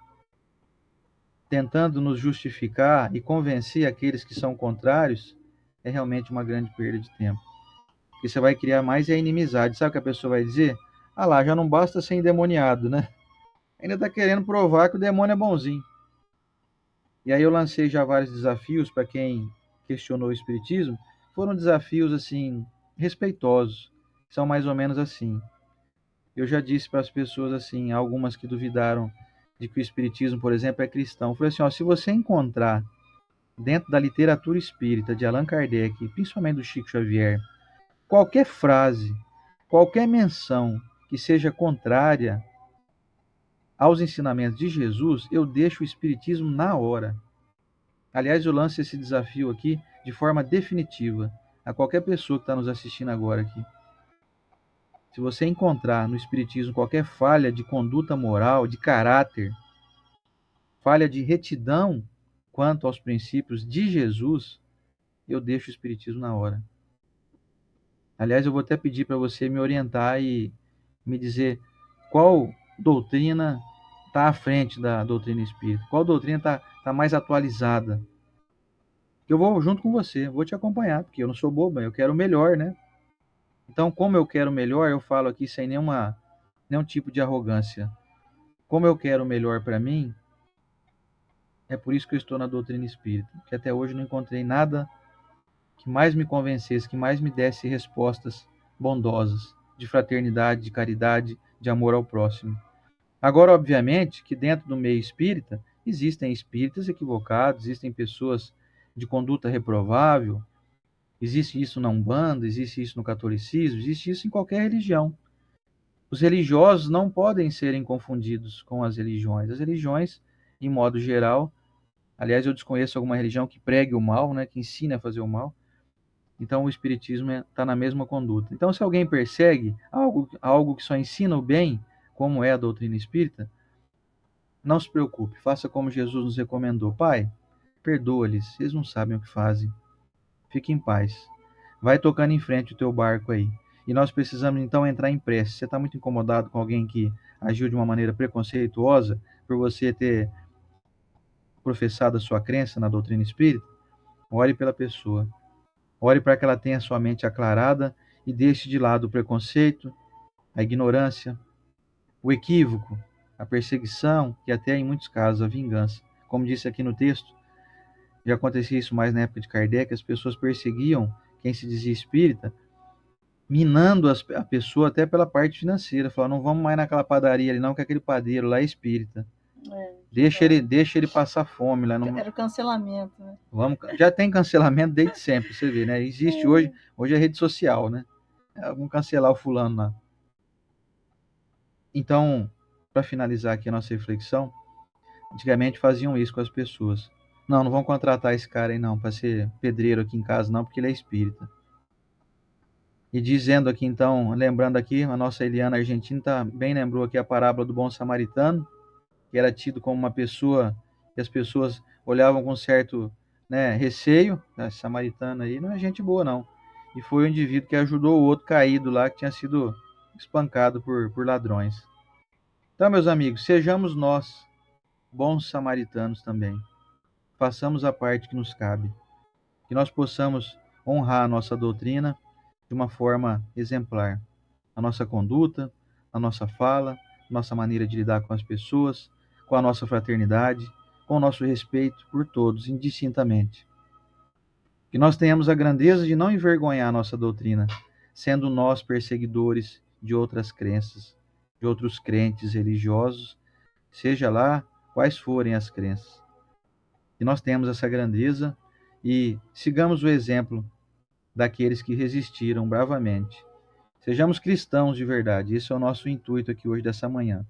tentando nos justificar e convencer aqueles que são contrários é realmente uma grande perda de tempo. Porque você vai criar mais a inimizade. Sabe o que a pessoa vai dizer? Ah lá, já não basta ser endemoniado, né? Ainda está querendo provar que o demônio é bonzinho. E aí eu lancei já vários desafios para quem questionou o espiritismo. Foram desafios assim respeitosos. São mais ou menos assim. Eu já disse para as pessoas assim, algumas que duvidaram de que o espiritismo, por exemplo, é cristão. Eu falei assim, ó, se você encontrar dentro da literatura espírita de Allan Kardec, principalmente do Chico Xavier, qualquer frase, qualquer menção que seja contrária aos ensinamentos de Jesus, eu deixo o espiritismo na hora. Aliás, eu lanço esse desafio aqui de forma definitiva a qualquer pessoa que está nos assistindo agora aqui. Se você encontrar no Espiritismo qualquer falha de conduta moral, de caráter, falha de retidão quanto aos princípios de Jesus, eu deixo o Espiritismo na hora. Aliás, eu vou até pedir para você me orientar e me dizer qual doutrina está à frente da doutrina espírita, qual doutrina está mais atualizada. Eu vou junto com você, vou te acompanhar, porque eu não sou boba, eu quero o melhor, né? Então, como eu quero o melhor, eu falo aqui sem nenhum tipo de arrogância. Como eu quero o melhor para mim, é por isso que eu estou na doutrina espírita, que até hoje não encontrei nada que mais me convencesse, que mais me desse respostas bondosas, de fraternidade, de caridade, de amor ao próximo. Agora, obviamente, que dentro do meio espírita existem espíritas equivocados, existem pessoas de conduta reprovável, existe isso na Umbanda, existe isso no catolicismo, existe isso em qualquer religião. Os religiosos não podem serem confundidos com as religiões. As religiões, em modo geral, aliás, eu desconheço alguma religião que pregue o mal, né, que ensine a fazer o mal. Então, o espiritismo está na mesma conduta. Então, se alguém persegue algo que só ensina o bem, como é a doutrina espírita, não se preocupe, faça como Jesus nos recomendou. Pai, perdoa-lhes, eles não sabem o que fazem. Fique em paz. Vai tocando em frente o teu barco aí. E nós precisamos então entrar em prece. Você está muito incomodado com alguém que agiu de uma maneira preconceituosa por você ter professado a sua crença na doutrina espírita, ore pela pessoa. Ore para que ela tenha sua mente aclarada e deixe de lado o preconceito, a ignorância, o equívoco, a perseguição e até, em muitos casos, a vingança. Como disse aqui no texto, já acontecia isso mais na época de Kardec, as pessoas perseguiam quem se dizia espírita, minando a pessoa até pela parte financeira. Falaram, não vamos mais naquela padaria ali não, que aquele padeiro lá é espírita. Deixa ele passar fome lá. Não... Era o cancelamento, né? Já tem cancelamento desde sempre, você vê, né? Existe hoje é rede social, né? Vamos cancelar o fulano lá. Então, para finalizar aqui a nossa reflexão, antigamente faziam isso com as pessoas. Não vão contratar esse cara aí não, para ser pedreiro aqui em casa não, porque ele é espírita. E dizendo aqui então, lembrando aqui, a nossa Eliana Argentina bem lembrou aqui a parábola do bom samaritano, que era tido como uma pessoa que as pessoas olhavam com certo, né, receio. Esse samaritano aí não é gente boa não. E foi o indivíduo que ajudou o outro caído lá, que tinha sido espancado por ladrões. Então, meus amigos, sejamos nós bons samaritanos também. Façamos a parte que nos cabe. Que nós possamos honrar a nossa doutrina de uma forma exemplar. A nossa conduta, a nossa fala, a nossa maneira de lidar com as pessoas, com a nossa fraternidade, com o nosso respeito por todos, indistintamente. Que nós tenhamos a grandeza de não envergonhar a nossa doutrina, sendo nós perseguidores de outras crenças, de outros crentes religiosos, seja lá quais forem as crenças. Que nós tenhamos essa grandeza e sigamos o exemplo daqueles que resistiram bravamente. Sejamos cristãos de verdade. Esse é o nosso intuito aqui hoje, dessa manhã.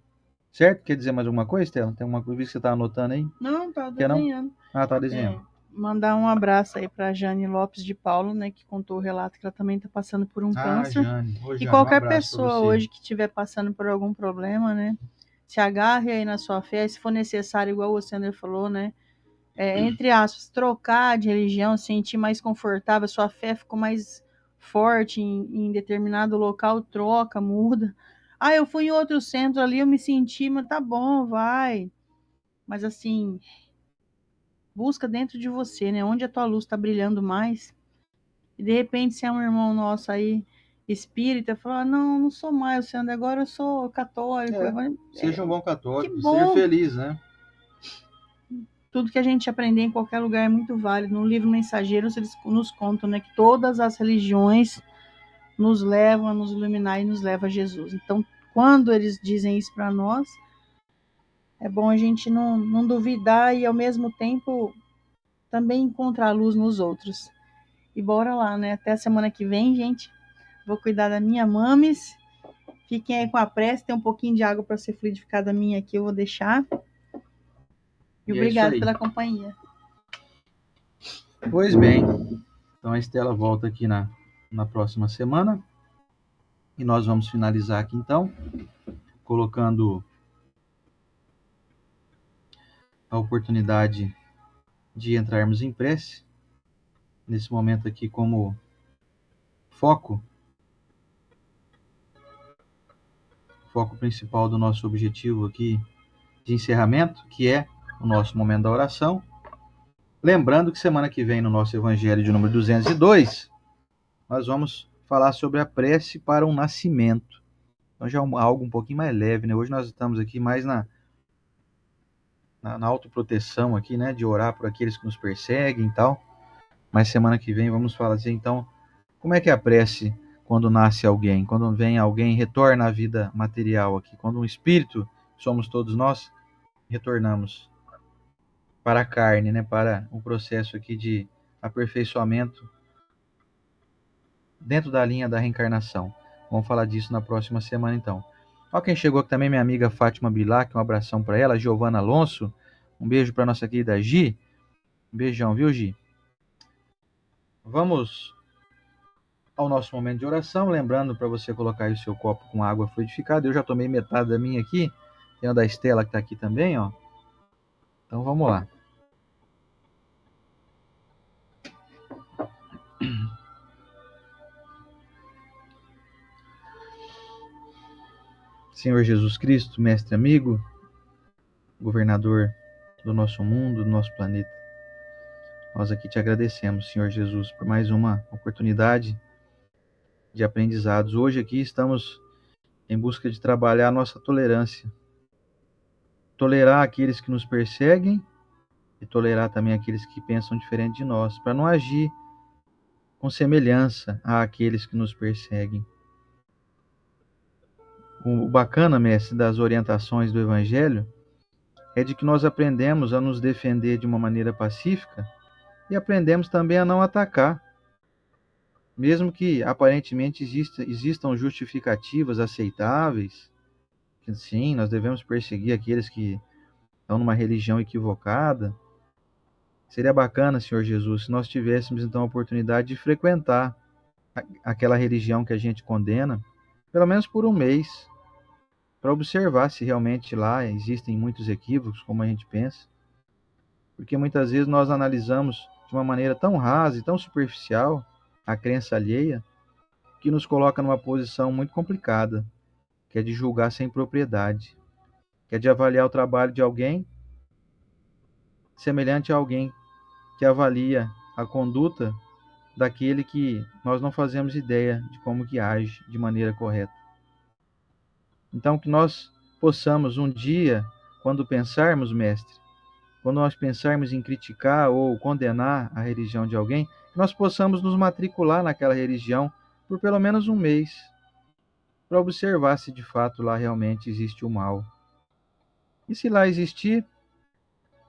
Certo? Quer dizer mais alguma coisa, Estela? Tem alguma coisa que você está anotando aí? Não, tá desenhando. Ah, tá desenhando. Mandar um abraço aí para Jane Lopes de Paulo, né, que contou o relato que ela também está passando por um câncer. Jane. E qualquer pessoa hoje que estiver passando por algum problema, né, se agarre aí na sua fé, se for necessário, igual o Sander falou, né, entre aspas, trocar de religião, sentir mais confortável, sua fé ficou mais forte em determinado local, troca, muda. Ah, eu fui em outro centro ali, eu me senti, mas tá bom, vai. Mas assim, busca dentro de você, né? Onde a tua luz está brilhando mais. E de repente, se é um irmão nosso aí, espírita, fala, não sou mais, Sandra, agora eu sou católico. Seja um bom católico, que bom. seja feliz, né? Tudo que a gente aprender em qualquer lugar é muito válido. No livro Mensageiros, eles nos contam, né, que todas as religiões nos levam a nos iluminar e nos levam a Jesus. Então, quando eles dizem isso para nós, é bom a gente não duvidar e, ao mesmo tempo, também encontrar luz nos outros. E bora lá, né? Até a semana que vem, gente. Vou cuidar da minha mames. Fiquem aí com a prece. Tem um pouquinho de água para ser fluidificada minha aqui, eu vou deixar. E obrigado pela companhia. Pois bem. Então a Estela volta aqui na próxima semana. E nós vamos finalizar aqui então, colocando a oportunidade de entrarmos em prece. Nesse momento aqui como foco principal do nosso objetivo aqui de encerramento, que é o nosso momento da oração. Lembrando que semana que vem, no nosso Evangelho de número 202, nós vamos falar sobre a prece para um nascimento. Então já é algo um pouquinho mais leve, né? Hoje nós estamos aqui mais na autoproteção aqui, né? De orar por aqueles que nos perseguem e tal. Mas semana que vem vamos falar assim, então, como é que é a prece quando nasce alguém? Quando vem alguém, retorna à vida material aqui. Quando um espírito, somos todos nós, retornamos para a carne, né? Para um processo aqui de aperfeiçoamento dentro da linha da reencarnação. Vamos falar disso na próxima semana, então. Ó, quem chegou aqui também, minha amiga Fátima Bilac, um abração para ela. Giovana Alonso, um beijo para nossa querida Gi. Um beijão, viu, Gi? Vamos ao nosso momento de oração, lembrando para você colocar aí o seu copo com água fluidificada. Eu já tomei metade da minha aqui, tem a da Estela que está aqui também, ó. Então vamos lá. Senhor Jesus Cristo, mestre amigo, governador do nosso mundo, do nosso planeta. Nós aqui te agradecemos, Senhor Jesus, por mais uma oportunidade de aprendizados. Hoje aqui estamos em busca de trabalhar a nossa tolerância. Tolerar aqueles que nos perseguem e tolerar também aqueles que pensam diferente de nós, para não agir com semelhança àqueles que nos perseguem. O bacana, mestre, das orientações do Evangelho é de que nós aprendemos a nos defender de uma maneira pacífica e aprendemos também a não atacar, mesmo que aparentemente existam justificativas aceitáveis, que sim, nós devemos perseguir aqueles que estão numa religião equivocada. Seria bacana, Senhor Jesus, se nós tivéssemos então a oportunidade de frequentar aquela religião que a gente condena, pelo menos por um mês, para observar se realmente lá existem muitos equívocos, como a gente pensa. Porque muitas vezes nós analisamos de uma maneira tão rasa e tão superficial a crença alheia, que nos coloca numa posição muito complicada, que é de julgar sem propriedade, que é de avaliar o trabalho de alguém semelhante a alguém que avalia a conduta daquele que nós não fazemos ideia de como que age de maneira correta. Então, que nós possamos um dia, quando pensarmos, mestre, quando nós pensarmos em criticar ou condenar a religião de alguém, que nós possamos nos matricular naquela religião por pelo menos um mês, para observar se de fato lá realmente existe o mal. E se lá existir,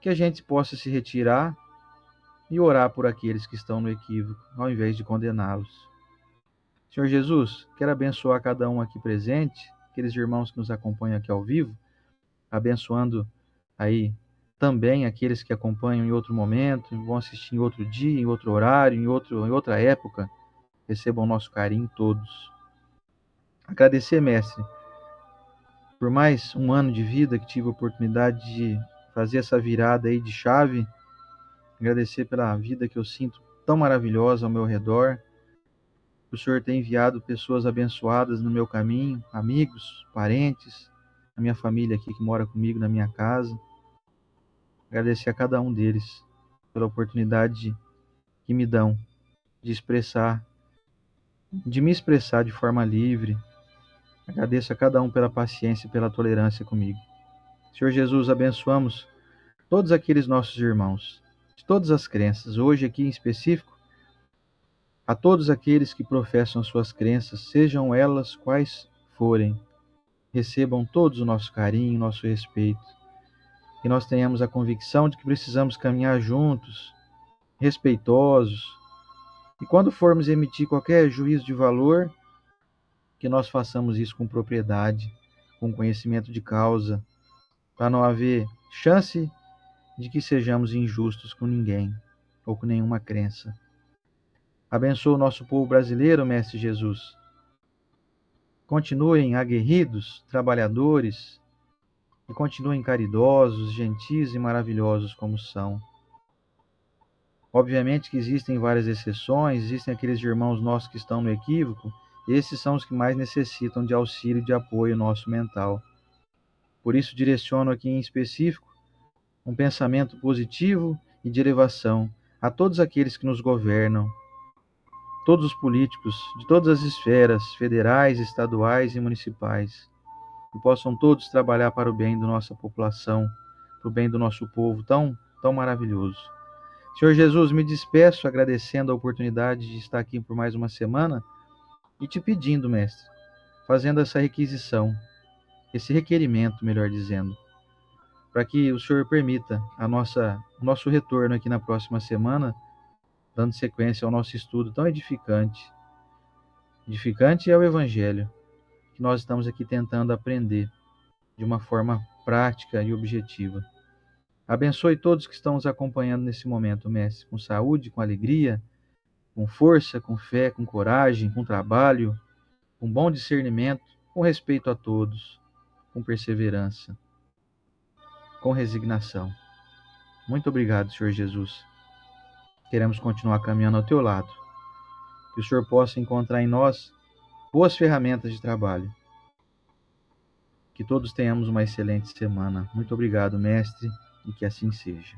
que a gente possa se retirar e orar por aqueles que estão no equívoco, ao invés de condená-los. Senhor Jesus, quero abençoar cada um aqui presente, aqueles irmãos que nos acompanham aqui ao vivo, abençoando aí também aqueles que acompanham em outro momento, vão assistir em outro dia, em outro horário, em outra época. Recebam o nosso carinho todos. Agradecer, mestre, por mais um ano de vida que tive a oportunidade de fazer essa virada aí de chave. Agradecer pela vida que eu sinto tão maravilhosa ao meu redor. O Senhor tem enviado pessoas abençoadas no meu caminho, amigos, parentes, a minha família aqui que mora comigo na minha casa. Agradecer a cada um deles pela oportunidade que me dão de me expressar de forma livre. Agradeço a cada um pela paciência e pela tolerância comigo. Senhor Jesus, abençoamos todos aqueles nossos irmãos, de todas as crenças, hoje aqui em específico, a todos aqueles que professam suas crenças, sejam elas quais forem, recebam todos o nosso carinho, o nosso respeito, que nós tenhamos a convicção de que precisamos caminhar juntos, respeitosos, e quando formos emitir qualquer juízo de valor, que nós façamos isso com propriedade, com conhecimento de causa, para não haver chance de que sejamos injustos com ninguém ou com nenhuma crença. Abençoa o nosso povo brasileiro, Mestre Jesus. Continuem aguerridos, trabalhadores, e continuem caridosos, gentis e maravilhosos como são. Obviamente que existem várias exceções, existem aqueles irmãos nossos que estão no equívoco, esses são os que mais necessitam de auxílio e de apoio nosso mental. Por isso direciono aqui em específico um pensamento positivo e de elevação a todos aqueles que nos governam, todos os políticos de todas as esferas, federais, estaduais e municipais, que possam todos trabalhar para o bem da nossa população, para o bem do nosso povo tão maravilhoso. Senhor Jesus, me despeço agradecendo a oportunidade de estar aqui por mais uma semana e te pedindo, mestre, fazendo essa requisição, esse requerimento, melhor dizendo, para que o Senhor permita o nosso retorno aqui na próxima semana, dando sequência ao nosso estudo tão edificante. Edificante é o Evangelho, que nós estamos aqui tentando aprender de uma forma prática e objetiva. Abençoe todos que estão nos acompanhando nesse momento, mestre, com saúde, com alegria, com força, com fé, com coragem, com trabalho, com bom discernimento, com respeito a todos, com perseverança, com resignação. Muito obrigado, Senhor Jesus. Queremos continuar caminhando ao teu lado. Que o Senhor possa encontrar em nós boas ferramentas de trabalho. Que todos tenhamos uma excelente semana. Muito obrigado, mestre. e que assim seja.